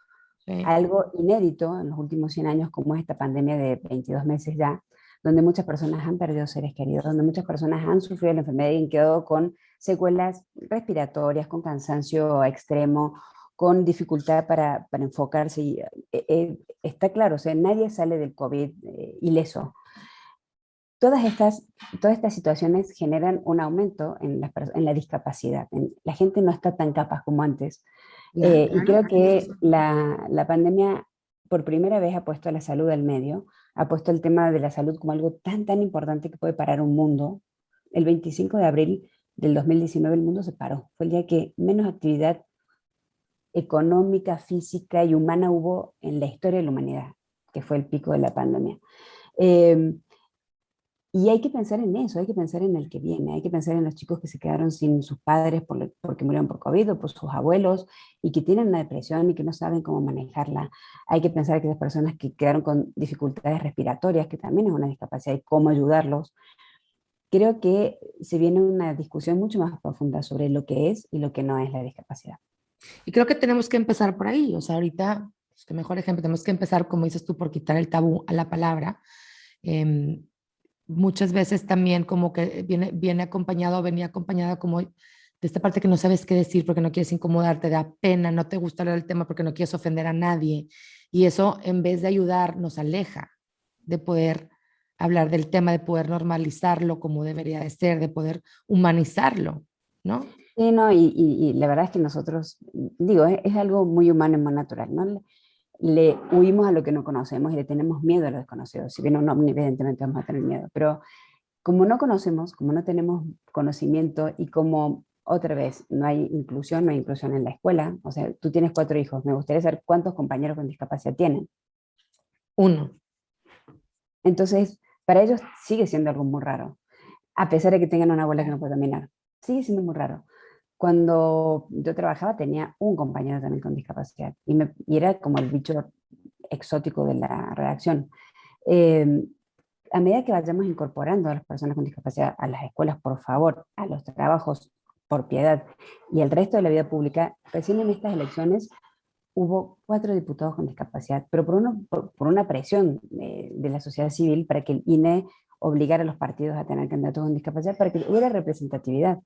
Sí, algo inédito en los últimos 100 años, como esta pandemia de 22 meses ya, donde muchas personas han perdido seres queridos, donde muchas personas han sufrido la enfermedad y han quedado con secuelas respiratorias, con cansancio extremo, con dificultad para enfocarse. Y, está claro, o sea, nadie sale del COVID ileso. Todas estas situaciones generan un aumento en la discapacidad. La gente no está tan capaz como antes. Y claro, creo tienes que razón. la pandemia por primera vez ha puesto a la salud al medio, ha puesto el tema de la salud como algo tan importante que puede parar un mundo. El 25 de abril del 2019 el mundo se paró. Fue el día que menos actividad económica, física y humana hubo en la historia de la humanidad, que fue el pico de la pandemia. Eh, y hay que pensar en eso, hay que pensar en el que viene, hay que pensar en los chicos que se quedaron sin sus padres porque murieron por COVID o por sus abuelos y que tienen una depresión y que no saben cómo manejarla. Hay que pensar que las personas que quedaron con dificultades respiratorias, que también es una discapacidad, y cómo ayudarlos. Creo que se viene una discusión mucho más profunda sobre lo que es y lo que no es la discapacidad. Y creo que tenemos que empezar por ahí, o sea, ahorita, pues, qué mejor ejemplo, tenemos que empezar, como dices tú, por quitar el tabú a la palabra. Em, Muchas veces también como que viene acompañado o venía acompañada como de esta parte que no sabes qué decir porque no quieres incomodarte, da pena, no te gusta hablar del tema porque no quieres ofender a nadie. Y eso en vez de ayudar nos aleja de poder hablar del tema, de poder normalizarlo como debería de ser, de poder humanizarlo, ¿no? Sí, no, y la verdad es que nosotros, digo, es algo muy humano y muy natural, ¿no? Le huimos a lo que no conocemos y le tenemos miedo a lo desconocido. Si viene un ovni, evidentemente vamos a tener miedo, pero como no conocemos, como no tenemos conocimiento y como otra vez no hay inclusión en la escuela, o sea, tú tienes 4 hijos, me gustaría saber cuántos compañeros con discapacidad tienen. Uno, Entonces, para ellos sigue siendo algo muy raro, a pesar de que tengan una abuela que no puede caminar. Sigue siendo muy raro. Cuando yo trabajaba tenía un compañero también con discapacidad y era como el bicho exótico de la redacción. Eh, a medida que vayamos incorporando a las personas con discapacidad a las escuelas, por favor, a los trabajos, por piedad, y el resto de la vida pública, recién en estas elecciones hubo 4 diputados con discapacidad, pero por una presión de la sociedad civil para que el INE obligara a los partidos a tener candidatos con discapacidad para que hubiera representatividad,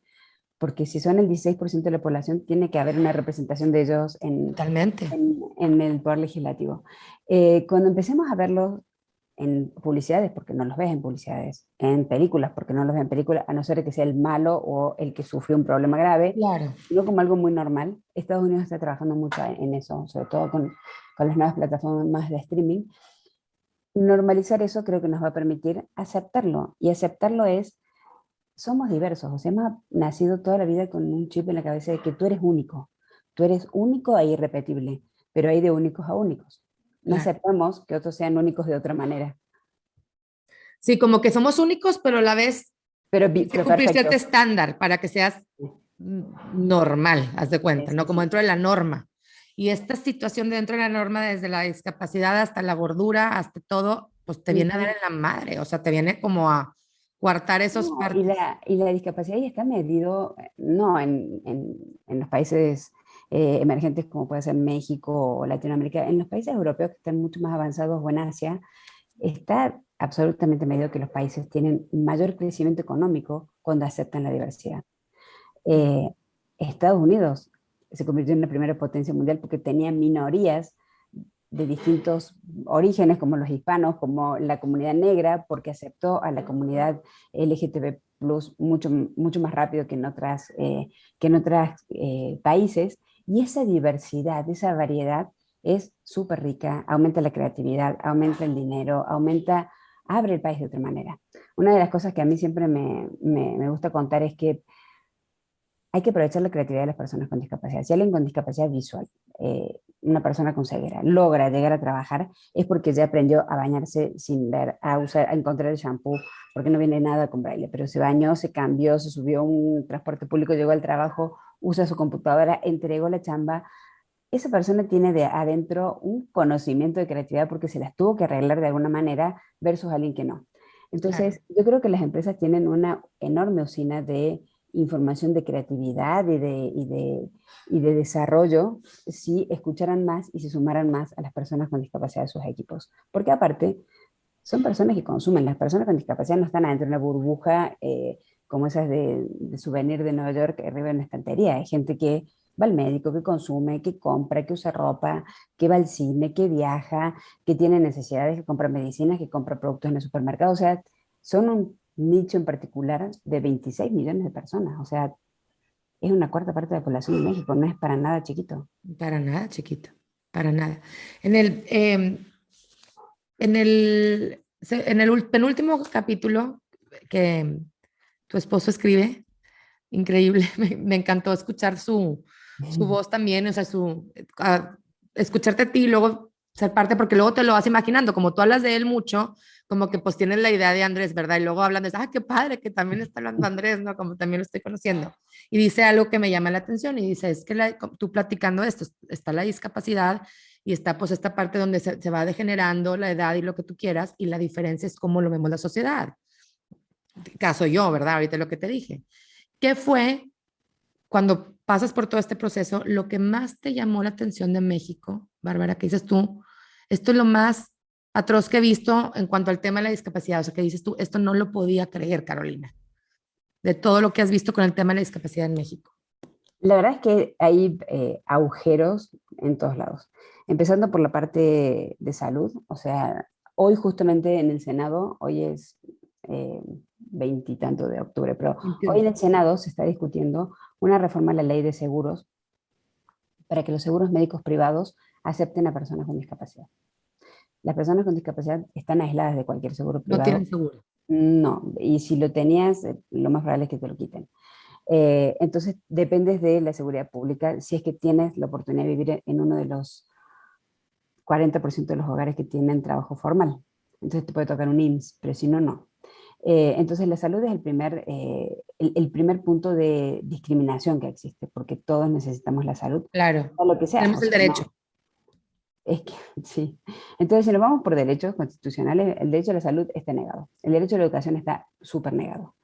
porque si son el 16% de la población, tiene que haber una representación de ellos totalmente. en el poder legislativo. Cuando empecemos a verlo en publicidades porque no los ves en publicidades, en películas porque no los ves en películas, a no ser que sea el malo o el que sufrió un problema grave, Claro. sino como algo muy normal. Estados Unidos está trabajando mucho en eso, sobre todo con las nuevas plataformas de streaming. Normalizar eso creo que nos va a permitir aceptarlo, y aceptarlo es, somos diversos, o sea, hemos nacido toda la vida con un chip en la cabeza de que tú eres único e irrepetible, pero hay de únicos a únicos. No Claro. aceptamos que otros sean únicos de otra manera. Sí, como que somos únicos, pero a la vez hay que Pero cumplir cierto perfecto. estándar para que seas normal, haz de Sí, cuenta, ¿no? sí, Como sí. dentro de la norma. Y esta situación de dentro de la norma, desde la discapacidad hasta la gordura, hasta todo, pues te viene a dar Ujú. en la madre, o sea, te viene como a coartar esos No, y partes. la discapacidad ya está medido, no en los países emergentes como puede ser México o Latinoamérica, en los países europeos que están mucho más avanzados o en Asia, está absolutamente medido que los países tienen mayor crecimiento económico cuando aceptan la diversidad. Eh, Estados Unidos se convirtió en la primera potencia mundial porque tenía minorías de distintos orígenes, como los hispanos, como la comunidad negra, porque aceptó a la comunidad LGTB mucho, mucho más rápido que en otras países. Y esa diversidad, esa variedad es súper rica, aumenta la creatividad, aumenta el dinero, abre el país de otra manera. Una de las cosas que a mí siempre me gusta contar es que hay que aprovechar la creatividad de las personas con discapacidad. Si alguien con discapacidad visual, una persona con ceguera, logra llegar a trabajar, es porque ya aprendió a bañarse sin ver, a usar, a encontrar el shampoo, porque no viene nada con braille, pero se bañó, se cambió, se subió a un transporte público, llegó al trabajo, usa su computadora, entregó la chamba. Esa persona tiene de adentro un conocimiento de creatividad porque se las tuvo que arreglar de alguna manera versus alguien que no. Claro. Entonces, yo creo que las empresas tienen una enorme usina de información de creatividad y de desarrollo si escucharan más y se sumaran más a las personas con discapacidad de sus equipos. Porque aparte, son personas que consumen. Las personas con discapacidad no están adentro de una burbuja como esas de souvenir de Nueva York arriba en una estantería. Hay gente que va al médico, que consume, que compra, que usa ropa, que va al cine, que viaja, que tiene necesidades, que compra medicinas, que compra productos en el supermercado. O sea, son un nicho en particular de 26 millones de personas. O sea, es una cuarta parte de la población de México. No es para nada chiquito. Para nada, chiquito, para nada. En el, en el penúltimo capítulo que tu esposo escribe, increíble, me encantó escuchar su voz también, o sea, escucharte a ti y luego ser parte, porque luego te lo vas imaginando, como tú hablas de él mucho, como que pues tienes la idea de Andrés, ¿verdad? Y luego hablan de, ah, qué padre, que también está hablando Andrés, ¿no? Como también lo estoy conociendo. Y dice algo que me llama la atención y dice, es que tú platicando esto, está la discapacidad y está pues esta parte donde se va degenerando la edad y lo que tú quieras, y la diferencia es cómo lo vemos la sociedad. Caso yo, ¿verdad? Ahorita lo que te dije. ¿Qué fue cuando pasas por todo este proceso, lo que más te llamó la atención de México, Bárbara, que dices tú, esto es lo más atroz que he visto en cuanto al tema de la discapacidad? O sea, que dices tú, esto no lo podía creer, Carolina, de todo lo que has visto con el tema de la discapacidad en México. La verdad es que hay agujeros en todos lados, empezando por la parte de salud. O sea, hoy justamente en el Senado, hoy es eh, veintitanto de octubre, pero hoy 21. en el Senado se está discutiendo una reforma a la ley de seguros para que los seguros médicos privados acepten a personas con discapacidad. Las personas con discapacidad están aisladas de cualquier seguro No privado. tienen seguro. No, y si lo tenías, lo más probable es que te lo quiten. Entonces, dependes de la seguridad pública si es que tienes la oportunidad de vivir en uno de los 40% de los hogares que tienen trabajo formal. Entonces te puede tocar un IMSS, pero si no, no. Entonces la salud es el primer punto de discriminación que existe, porque todos necesitamos la salud, Claro, o lo que sea. O tenemos el sea, derecho. no, es que sí. Entonces, si nos vamos por derechos constitucionales, el derecho a la salud está negado. El derecho a la educación está súper negado.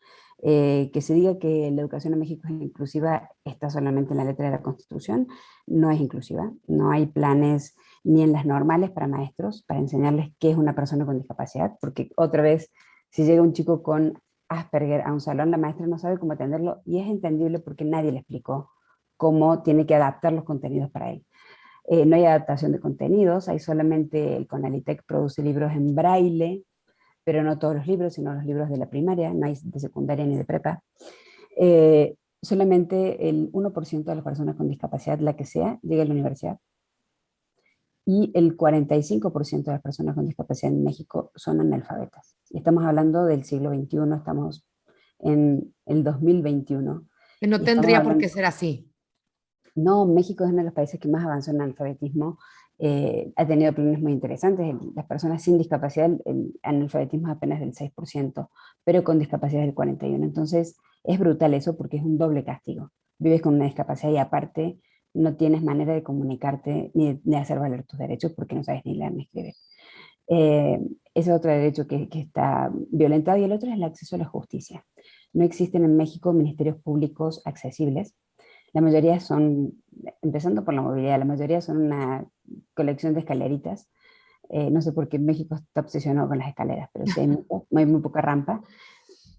Que se diga que la educación en México es inclusiva está solamente en la letra de la Constitución, no es inclusiva. No hay planes ni en las normales para maestros para enseñarles qué es una persona con discapacidad, porque otra vez, si llega un chico con Asperger a un salón, la maestra no sabe cómo atenderlo y es entendible porque nadie le explicó cómo tiene que adaptar los contenidos para él. No hay adaptación de contenidos, hay solamente el CONALITEC produce libros en braille, pero no todos los libros, sino los libros de la primaria, no hay de secundaria ni de prepa. Solamente el 1% de las personas con discapacidad, la que sea, llega a la universidad. Y el 45% de las personas con discapacidad en México son analfabetas. Y estamos hablando del siglo XXI, estamos en el 2021. Que no Y estamos tendría por hablando, qué ser así. no, México es uno de los países que más avanzó en analfabetismo. Ha tenido planes muy interesantes. Las personas sin discapacidad, el analfabetismo es apenas del 6%, pero con discapacidad es del 41%. Entonces, es brutal eso porque es un doble castigo. Vives con una discapacidad y aparte no tienes manera de comunicarte ni de hacer valer tus derechos porque no sabes ni leer ni escribir. Eh, Ese es otro derecho que está violentado y el otro es el acceso a la justicia. No existen en México ministerios públicos accesibles. La mayoría son, empezando por la movilidad, la mayoría son una colección de escaleritas. No sé por qué México está obsesionado con las escaleras, pero sí hay muy poca rampa.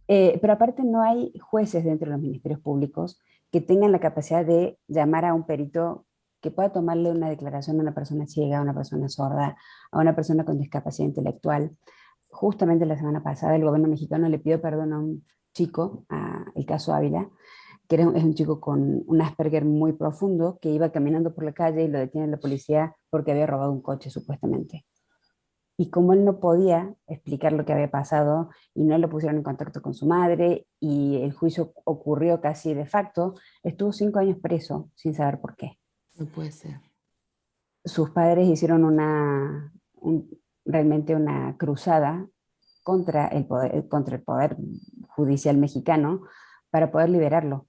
Pero aparte no hay jueces dentro de los ministerios públicos que tengan la capacidad de llamar a un perito que pueda tomarle una declaración a una persona ciega, a una persona sorda, a una persona con discapacidad intelectual. Justamente la semana pasada el gobierno mexicano le pidió perdón a un chico, el caso Ávila, es un chico con un Asperger muy profundo, que iba caminando por la calle y lo detiene la policía porque había robado un coche supuestamente. Y como él no podía explicar lo que había pasado y no lo pusieron en contacto con su madre y el juicio ocurrió casi de facto, estuvo 5 años preso sin saber por qué. No puede ser. Sus padres hicieron realmente una cruzada contra el poder judicial mexicano para poder liberarlo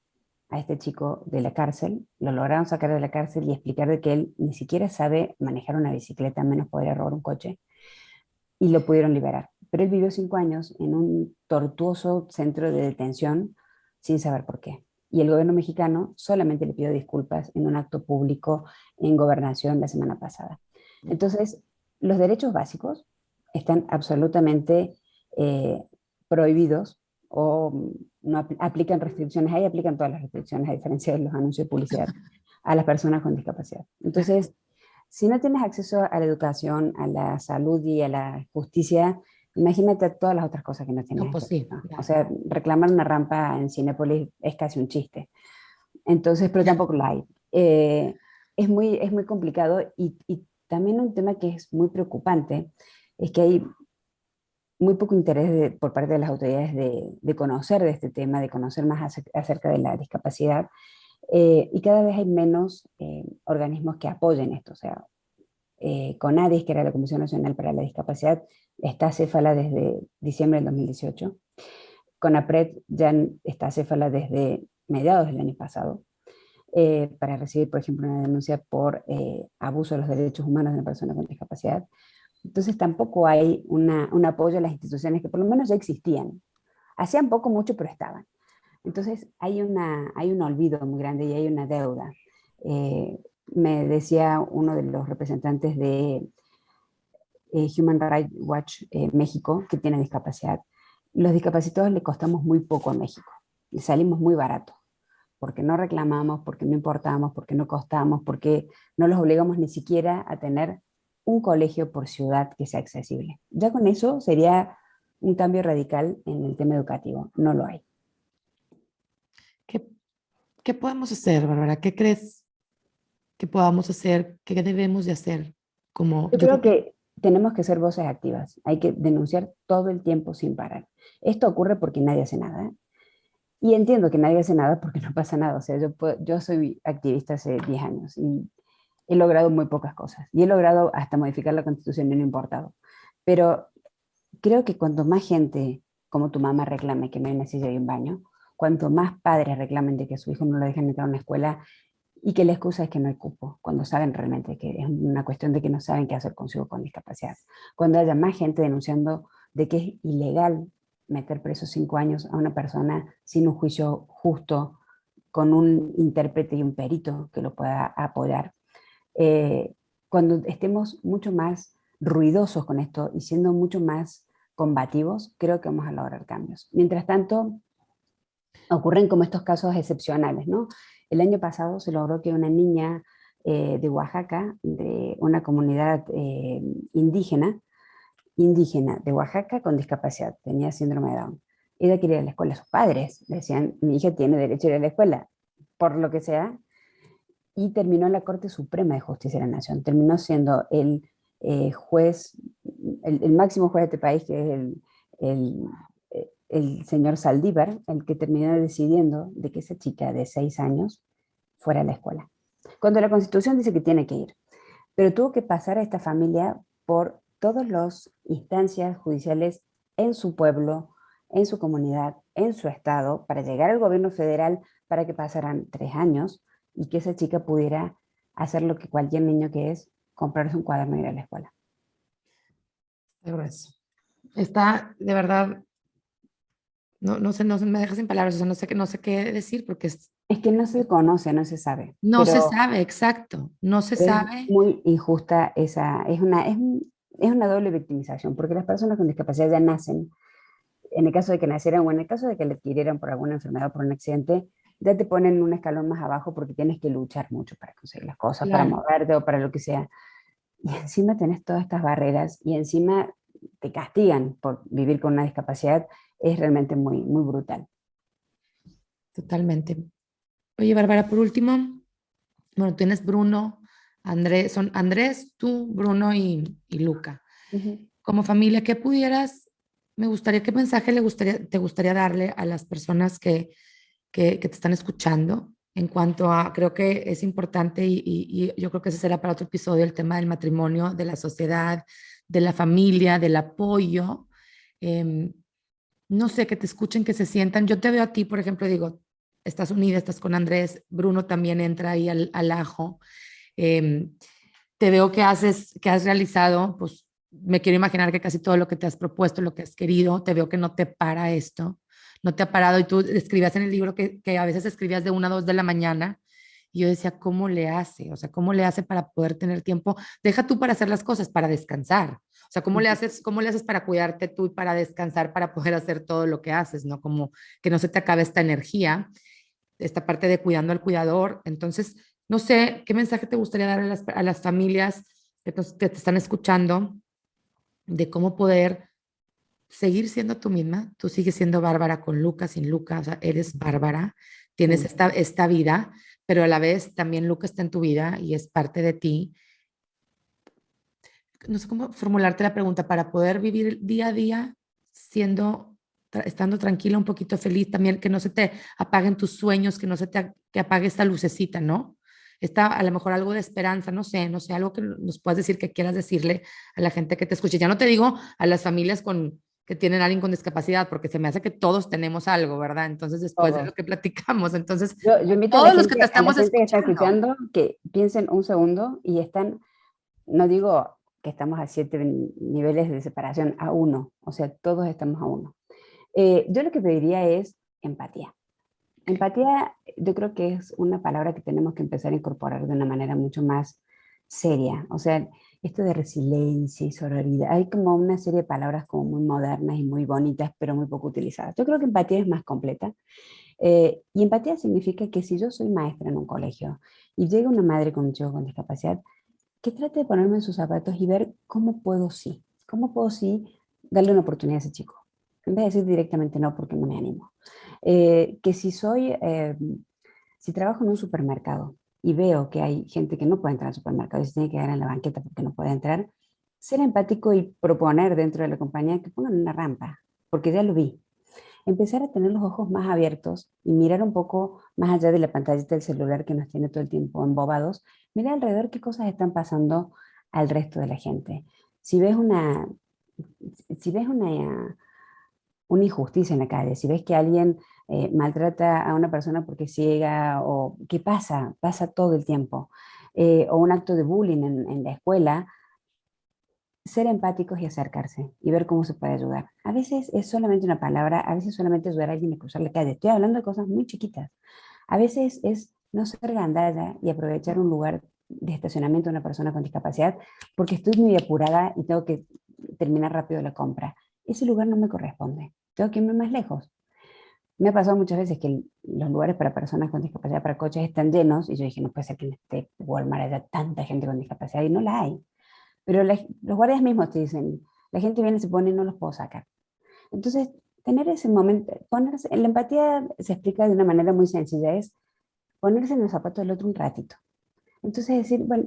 a este chico de la cárcel. Lo lograron sacar de la cárcel y explicar de que él ni siquiera sabe manejar una bicicleta, menos poder robar un coche, y lo pudieron liberar. Pero él vivió 5 años en un tortuoso centro de detención sin saber por qué. Y el gobierno mexicano solamente le pidió disculpas en un acto público en Gobernación la semana pasada. Entonces, los derechos básicos están absolutamente eh, prohibidos o no aplican restricciones, ahí aplican todas las restricciones, a diferencia de los anuncios de publicidad, a las personas con discapacidad. Entonces, si no tienes acceso a la educación, a la salud y a la justicia, imagínate todas las otras cosas que no No, tienes pues acceso, sí, ¿no? O claro. sea, reclamar una rampa en Cinépolis es casi un chiste. Entonces, pero tampoco la hay. Es muy complicado y también un tema que es muy preocupante es que hay muy poco interés por parte de las autoridades de conocer de este tema, de conocer más acerca de la discapacidad, y cada vez hay menos organismos que apoyen esto. O sea, CONADIS, que era la Comisión Nacional para la Discapacidad, está acéfala desde diciembre del 2018. CONAPRED ya está acéfala desde mediados del año pasado, para recibir, por ejemplo, una denuncia por abuso de los derechos humanos de una persona con discapacidad. Entonces tampoco hay un apoyo a las instituciones que por lo menos ya existían. Hacían poco, mucho, pero estaban. Entonces hay un olvido muy grande y hay una deuda. Eh, Me decía uno de los representantes de Human Rights Watch México, que tiene discapacidad, los discapacitados le costamos muy poco a México y salimos muy barato, porque no reclamamos, porque no importamos, porque no costamos, porque no los obligamos ni siquiera a tener un colegio por ciudad que sea accesible. Ya con eso sería un cambio radical en el tema educativo. No lo hay. ¿Qué, qué podemos hacer, Bárbara? ¿Qué crees que podamos hacer? ¿Qué debemos de hacer? Como Yo yo creo creo que que tenemos que ser voces activas. Hay que denunciar todo el tiempo sin parar. Esto ocurre porque nadie hace nada, ¿eh? Y entiendo que nadie hace nada porque no pasa nada. O sea, yo soy activista hace 10 años y he logrado muy pocas cosas. Y he logrado hasta modificar la constitución y no he importado. Pero creo que cuanto más gente como tu mamá reclame que no hay una silla y un baño, cuanto más padres reclamen de que su hijo no lo dejan entrar a una escuela y que la excusa es que no hay cupo, cuando saben realmente que es una cuestión de que no saben qué hacer consigo con discapacidad. Cuando haya más gente denunciando de que es ilegal meter preso 5 años a una persona sin un juicio justo, con un intérprete y un perito que lo pueda apoyar. Eh, Cuando estemos mucho más ruidosos con esto y siendo mucho más combativos, creo que vamos a lograr cambios. Mientras tanto, ocurren como estos casos excepcionales, ¿no? El año pasado se logró que una niña de Oaxaca, de una comunidad indígena de Oaxaca con discapacidad, tenía síndrome de Down. Ella quería ir a la escuela, sus padres decían, mi hija tiene derecho a ir a la escuela, por lo que sea, y terminó en la Corte Suprema de Justicia de la Nación. Terminó siendo el juez, el máximo juez de este país, que es el, el señor Saldívar, el que terminó decidiendo de que esa chica de 6 años fuera a la escuela. Cuando la Constitución dice que tiene que ir, pero tuvo que pasar a esta familia por todas las instancias judiciales en su pueblo, en su comunidad, en su estado, para llegar al gobierno federal para que pasaran 3 años y que esa chica pudiera hacer lo que cualquier niño que es, comprarse un cuaderno y ir a la escuela. Qué grueso. Está, de verdad, no sé, me deja sin palabras, o sea, no sé qué decir porque Es que no se conoce, no se sabe, no se sabe, exacto, no se pero es sabe. muy injusta esa, es una doble victimización, porque las personas con discapacidad ya nacen, en el caso de que nacieran o en el caso de que le adquirieran por alguna enfermedad o por un accidente, ya te ponen un escalón más abajo porque tienes que luchar mucho para conseguir las cosas, para Claro, moverte o para lo que sea. Y encima tenés todas estas barreras y encima te castigan por vivir con una discapacidad, es realmente muy, muy brutal. totalmente. Oye, Bárbara, por último, bueno, tienes Bruno, Andrés, son Andrés, tú, Bruno y Luca. Ujú. Como familia, ¿qué pudieras, me gustaría, qué mensaje te gustaría darle a las personas que te están escuchando en cuanto a, creo que es importante y yo creo que ese será para otro episodio, el tema del matrimonio, de la sociedad, de la familia, del apoyo. Em, no sé, que te escuchen, que se sientan. Yo te veo a ti, por ejemplo, digo, estás unida, estás con Andrés, Bruno también entra ahí al ajo. Em, te veo que has realizado, pues me quiero imaginar que casi todo lo que te has propuesto, lo que has querido, te veo que no te para esto, no te ha parado y tú escribías en el libro que a veces escribías de 1 a 2 de la mañana y yo decía, ¿cómo le hace? O sea, ¿cómo le hace para poder tener tiempo? Deja tú para hacer las cosas, para descansar. O sea, Ujú. cómo le haces para cuidarte tú y para descansar, para poder hacer todo lo que haces, ¿no? Como que no se te acabe esta energía, esta parte de cuidando al cuidador. Entonces, no sé, ¿qué mensaje te gustaría dar a las familias que te están escuchando de cómo poder seguir siendo tú misma? Tú sigues siendo Bárbara con Lucas, sin Lucas, o sea, eres Bárbara, tienes Sí. esta vida, pero a la vez también Lucas está en tu vida y es parte de ti. No sé cómo formularte la pregunta para poder vivir día a día siendo, estando tranquila, un poquito feliz, también que no se te apaguen tus sueños, que no se te que apague esta lucecita, ¿no? Está a lo mejor algo de esperanza, no sé, algo que nos puedas decir que quieras decirle a la gente que te escuche. Ya no te digo a las familias que tienen a alguien con discapacidad, porque se me hace que todos tenemos algo, ¿verdad? Entonces, después de lo Todos. que platicamos, entonces, Yo invito todos los que te a la estamos gente que está escuchando, escuchando que piensen un segundo y están, no digo que estamos a 7 niveles de separación, a uno, o sea, todos estamos a uno. Yo lo que pediría es empatía. Empatía, yo creo que es una palabra que tenemos que empezar a incorporar de una manera mucho más seria. O sea, esto de resiliencia y sororidad, hay como una serie de palabras como muy modernas y muy bonitas, pero muy poco utilizadas. Yo creo que empatía es más completa. Y empatía significa que si yo soy maestra en un colegio y llega una madre con un chico con discapacidad, que trate de ponerme en sus zapatos y ver cómo puedo sí darle una oportunidad a ese chico. En vez de decir directamente no porque no me animo. Que si trabajo en un supermercado y veo que hay gente que no puede entrar al supermercado y se tiene que quedar en la banqueta porque no puede entrar, ser empático y proponer dentro de la compañía que pongan una rampa, porque ya lo vi. Empezar a tener los ojos más abiertos y mirar un poco más allá de la pantallita del celular que nos tiene todo el tiempo embobados, mirar alrededor qué cosas están pasando al resto de la gente. Si ves una injusticia en la calle, si ves que alguien maltrata a una persona porque es ciega o qué pasa todo el tiempo, o un acto de bullying en la escuela, ser empáticos y acercarse y ver cómo se puede ayudar. A veces es solamente una palabra, a veces solamente ayudar a alguien a cruzar la calle. Estoy hablando de cosas muy chiquitas. A veces es no ser gandalla y aprovechar un lugar de estacionamiento de una persona con discapacidad porque estoy muy apurada y tengo que terminar rápido la compra. Ese lugar no me corresponde. Tengo que irme más lejos. Me ha pasado muchas veces que los lugares para personas con discapacidad, para coches, están llenos y yo dije, no puede ser que esté Walmart haya tanta gente con discapacidad, y no la hay. Pero los guardias mismos te dicen, la gente viene y se pone y no los puedo sacar. Entonces, tener ese momento, ponerse, la empatía se explica de una manera muy sencilla, es ponerse en los zapatos del otro un ratito. Entonces decir, bueno,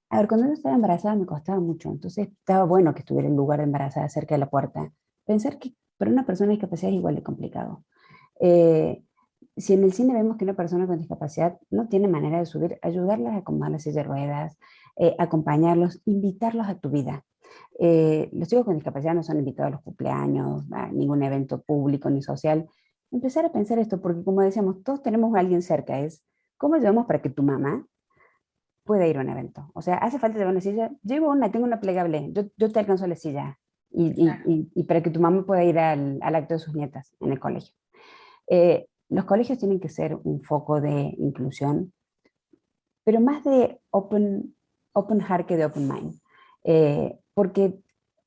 a ver, cuando yo estaba embarazada me costaba mucho, entonces estaba bueno que estuviera el lugar de embarazada cerca de la puerta. Pensar que para una persona con discapacidad es igual de complicado. Eh, si en el cine vemos que una persona con discapacidad no tiene manera de subir, ayudarlas a acomodar la silla de ruedas, acompañarlos, invitarlos a tu vida. Los chicos con discapacidad no son invitados a los cumpleaños, a ningún evento público ni social. Empezar a pensar esto, porque como decíamos, todos tenemos a alguien cerca, es ¿cómo llevamos para que tu mamá pueda ir a un evento? O sea, hace falta llevar una silla, llevo una, tengo una plegable, yo te alcanzo la silla, Claro. y para que tu mamá pueda ir al acto de sus nietas en el colegio. Los colegios tienen que ser un foco de inclusión, pero más de open heart que de open mind. Porque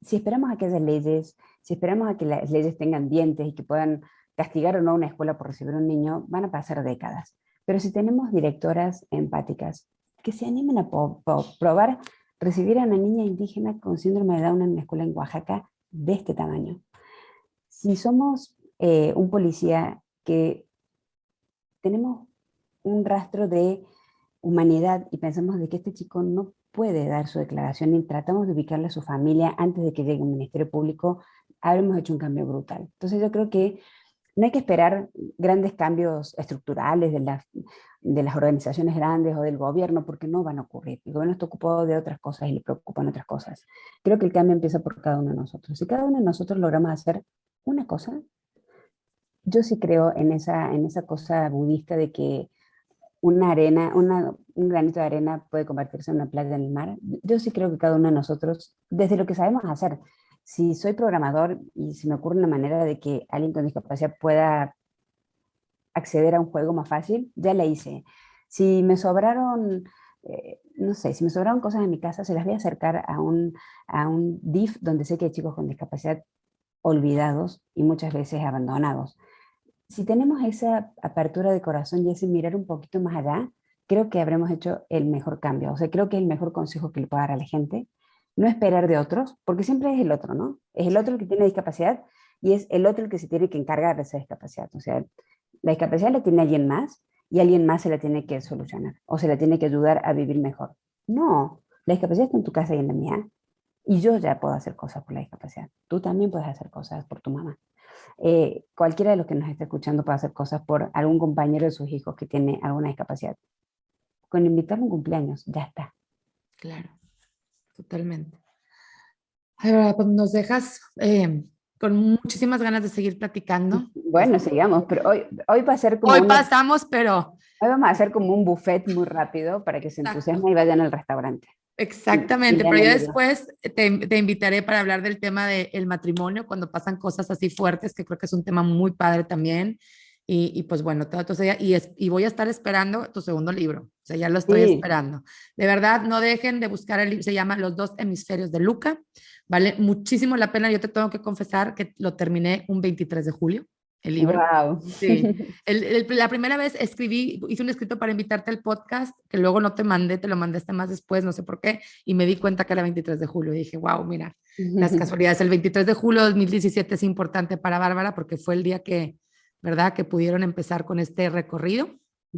si esperamos a que haya leyes, si esperamos a que las leyes tengan dientes y que puedan castigar o no a una escuela por recibir a un niño, van a pasar décadas. Pero si tenemos directoras empáticas que se animen a probar recibir a una niña indígena con síndrome de Down en una escuela en Oaxaca de este tamaño. Si somos un policía que tenemos un rastro de humanidad y pensamos de que este chico no puede dar su declaración y tratamos de ubicarle a su familia antes de que llegue un ministerio público, habremos hecho un cambio brutal. Entonces yo creo que no hay que esperar grandes cambios estructurales de las organizaciones grandes o del gobierno, porque no van a ocurrir. El gobierno está ocupado de otras cosas y le preocupan otras cosas. Creo que el cambio empieza por cada uno de nosotros. Si cada uno de nosotros logramos hacer una cosa, yo sí creo en esa cosa budista de que una arena, un granito de arena puede convertirse en una playa en el mar. Yo sí creo que cada uno de nosotros, desde lo que sabemos hacer, si soy programador y se me ocurre una manera de que alguien con discapacidad pueda acceder a un juego más fácil, ya la hice. Si me sobraron, no sé, si me sobraron cosas en mi casa, se las voy a acercar a un DIF donde sé que hay chicos con discapacidad olvidados y muchas veces abandonados. Si tenemos esa apertura de corazón y ese mirar un poquito más allá, creo que habremos hecho el mejor cambio. O sea, creo que es el mejor consejo que le puedo dar a la gente. No esperar de otros, porque siempre es el otro, ¿no? Es el otro el que tiene discapacidad y es el otro el que se tiene que encargar de esa discapacidad. O sea, la discapacidad la tiene alguien más y alguien más se la tiene que solucionar o se la tiene que ayudar a vivir mejor. No, la discapacidad está en tu casa y en la mía y yo ya puedo hacer cosas por la discapacidad. Tú también puedes hacer cosas por tu mamá. Cualquiera de los que nos está escuchando puede hacer cosas por algún compañero de sus hijos que tiene alguna discapacidad. Con invitarlo a un cumpleaños, ya está. Claro, totalmente. Ay, Bárbara, pues nos dejas con muchísimas ganas de seguir platicando. Bueno, sigamos, pero hoy va a ser como Hoy pasamos, pero hoy vamos a hacer como un buffet muy rápido para que se exacto, entusiasmen y vayan al restaurante. Y exactamente. vean Pero el yo libro. después te invitaré para hablar del tema del matrimonio cuando pasan cosas así fuertes, que creo que es un tema muy padre también. Y pues bueno, todo, entonces, y voy a estar esperando tu segundo libro. O sea, ya lo estoy Sí, esperando. De verdad, no dejen de buscar el libro. Se llama Los dos hemisferios de Luca. Vale muchísimo la pena. Yo te tengo que confesar que lo terminé un 23 de julio, el libro. wow. Sí, la primera vez escribí, hice un escrito para invitarte al podcast, que luego no te mandé, te lo mandé hasta más después, no sé por qué, y me di cuenta que era 23 de julio. Y dije, wow, mira, las casualidades. El 23 de julio de 2017 es importante para Bárbara porque fue el día que, ¿verdad?, que pudieron empezar con este recorrido.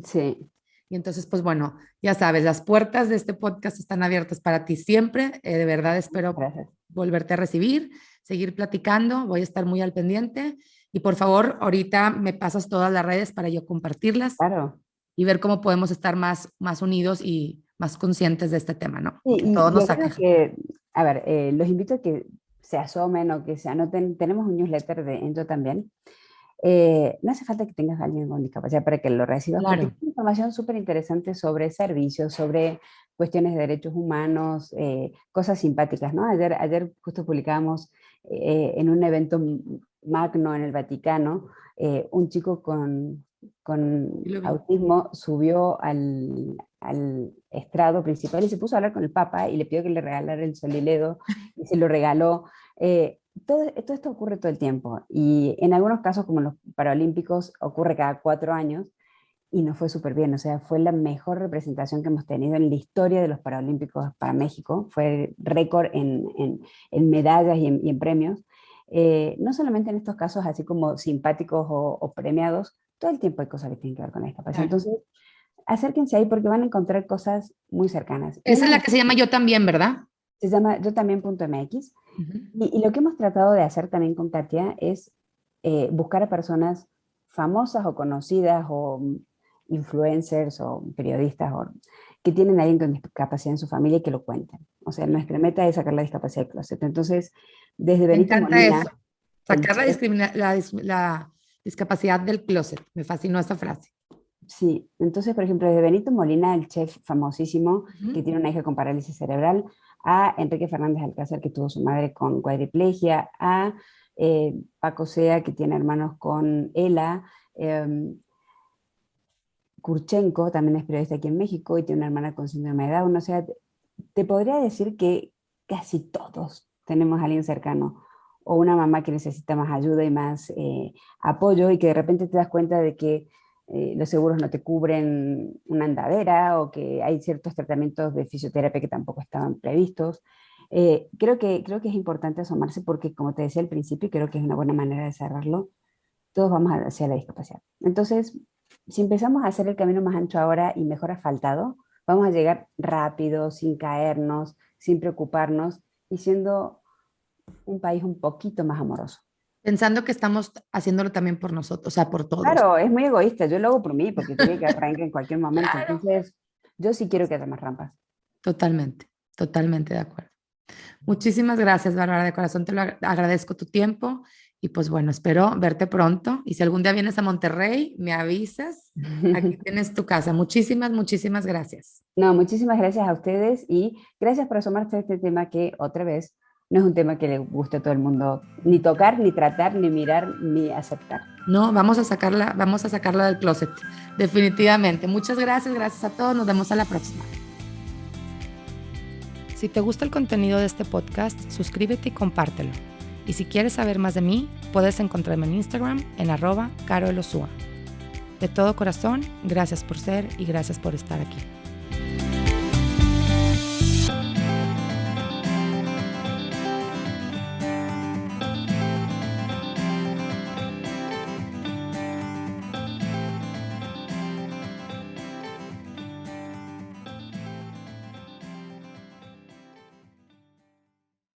Sí, Y entonces, pues bueno, ya sabes, las puertas de este podcast están abiertas para ti siempre. De verdad espero gracias. volverte a recibir, seguir platicando. Voy a estar muy al pendiente. Y por favor, ahorita me pasas todas las redes para yo compartirlas Claro. y ver cómo podemos estar más unidos y más conscientes de este tema, ¿no? Sí, Que todos y nos aquellos aqueja. que, a ver, los invito a que se asomen o que se anoten. Tenemos un newsletter de Ento también. No hace falta que tengas a alguien con discapacidad para que lo recibas, porque Claro, tiene información súper interesante sobre servicios, sobre cuestiones de derechos humanos, cosas simpáticas, ¿no? Ayer justo publicábamos en un evento magno en el Vaticano, un chico sí con lo vi. autismo subió al estrado principal y se puso a hablar con el Papa y le pidió que le regalara el soliledo y se lo regaló. Todo esto ocurre todo el tiempo y en algunos casos, como los Paralímpicos, ocurre cada 4 años y nos fue súper bien. O sea, fue la mejor representación que hemos tenido en la historia de los Paralímpicos para México. Fue récord en medallas y en premios. No solamente en estos casos así como simpáticos o premiados, todo el tiempo hay cosas que tienen que ver con la discapacidad. Claro. Entonces, acérquense ahí porque van a encontrar cosas muy cercanas. Esa es la que se llama Yo También, ¿verdad? Se llama yo también.mx. Uh-huh. Y lo que hemos tratado de hacer también con Katia es buscar a personas famosas o conocidas o influencers o periodistas que tienen a alguien con discapacidad en su familia y que lo cuenten. O sea, nuestra meta es sacar la discapacidad del closet. Entonces, desde Me Benito encanta Molina, eso. el Sacar chef, la discapacidad del closet. Me fascinó esa frase. sí, entonces, por ejemplo, desde Benito Molina, el chef famosísimo que Uh-huh. tiene una hija con parálisis cerebral, a Enrique Fernández Alcázar, que tuvo su madre con cuadriplegia, a Paco Sea, que tiene hermanos con ELA, Kurchenko también es periodista aquí en México y tiene una hermana con síndrome de Down. O sea, te podría decir que casi todos tenemos a alguien cercano o una mamá que necesita más ayuda y más apoyo y que de repente te das cuenta de que los seguros no te cubren una andadera o que hay ciertos tratamientos de fisioterapia que tampoco estaban previstos. Creo que es importante asomarse porque, como te decía al principio, y creo que es una buena manera de cerrarlo, todos vamos hacia la discapacidad. Entonces, si empezamos a hacer el camino más ancho ahora y mejor asfaltado, vamos a llegar rápido, sin caernos, sin preocuparnos y siendo un país un poquito más amoroso. Pensando que estamos haciéndolo también por nosotros, o sea, por todos. Claro, es muy egoísta, yo lo hago por mí porque tengo que arrancar en cualquier momento, Claro. entonces yo sí quiero que haya más rampas. Totalmente, totalmente de acuerdo. Muchísimas gracias, Bárbara, de corazón te lo agradezco tu tiempo y pues bueno, espero verte pronto y si algún día vienes a Monterrey, me avisas, aquí tienes tu casa. Muchísimas, muchísimas gracias. No, muchísimas gracias a ustedes y gracias por asomarse a este tema que otra vez no es un tema que le guste a todo el mundo ni tocar, ni tratar, ni mirar, ni aceptar. No, vamos a sacarla del closet, definitivamente. Muchas gracias, gracias a todos, nos vemos a la próxima. Si te gusta el contenido de este podcast, suscríbete y compártelo. Y si quieres saber más de mí, puedes encontrarme en Instagram en @caroelosua. De todo corazón, gracias por ser y gracias por estar aquí.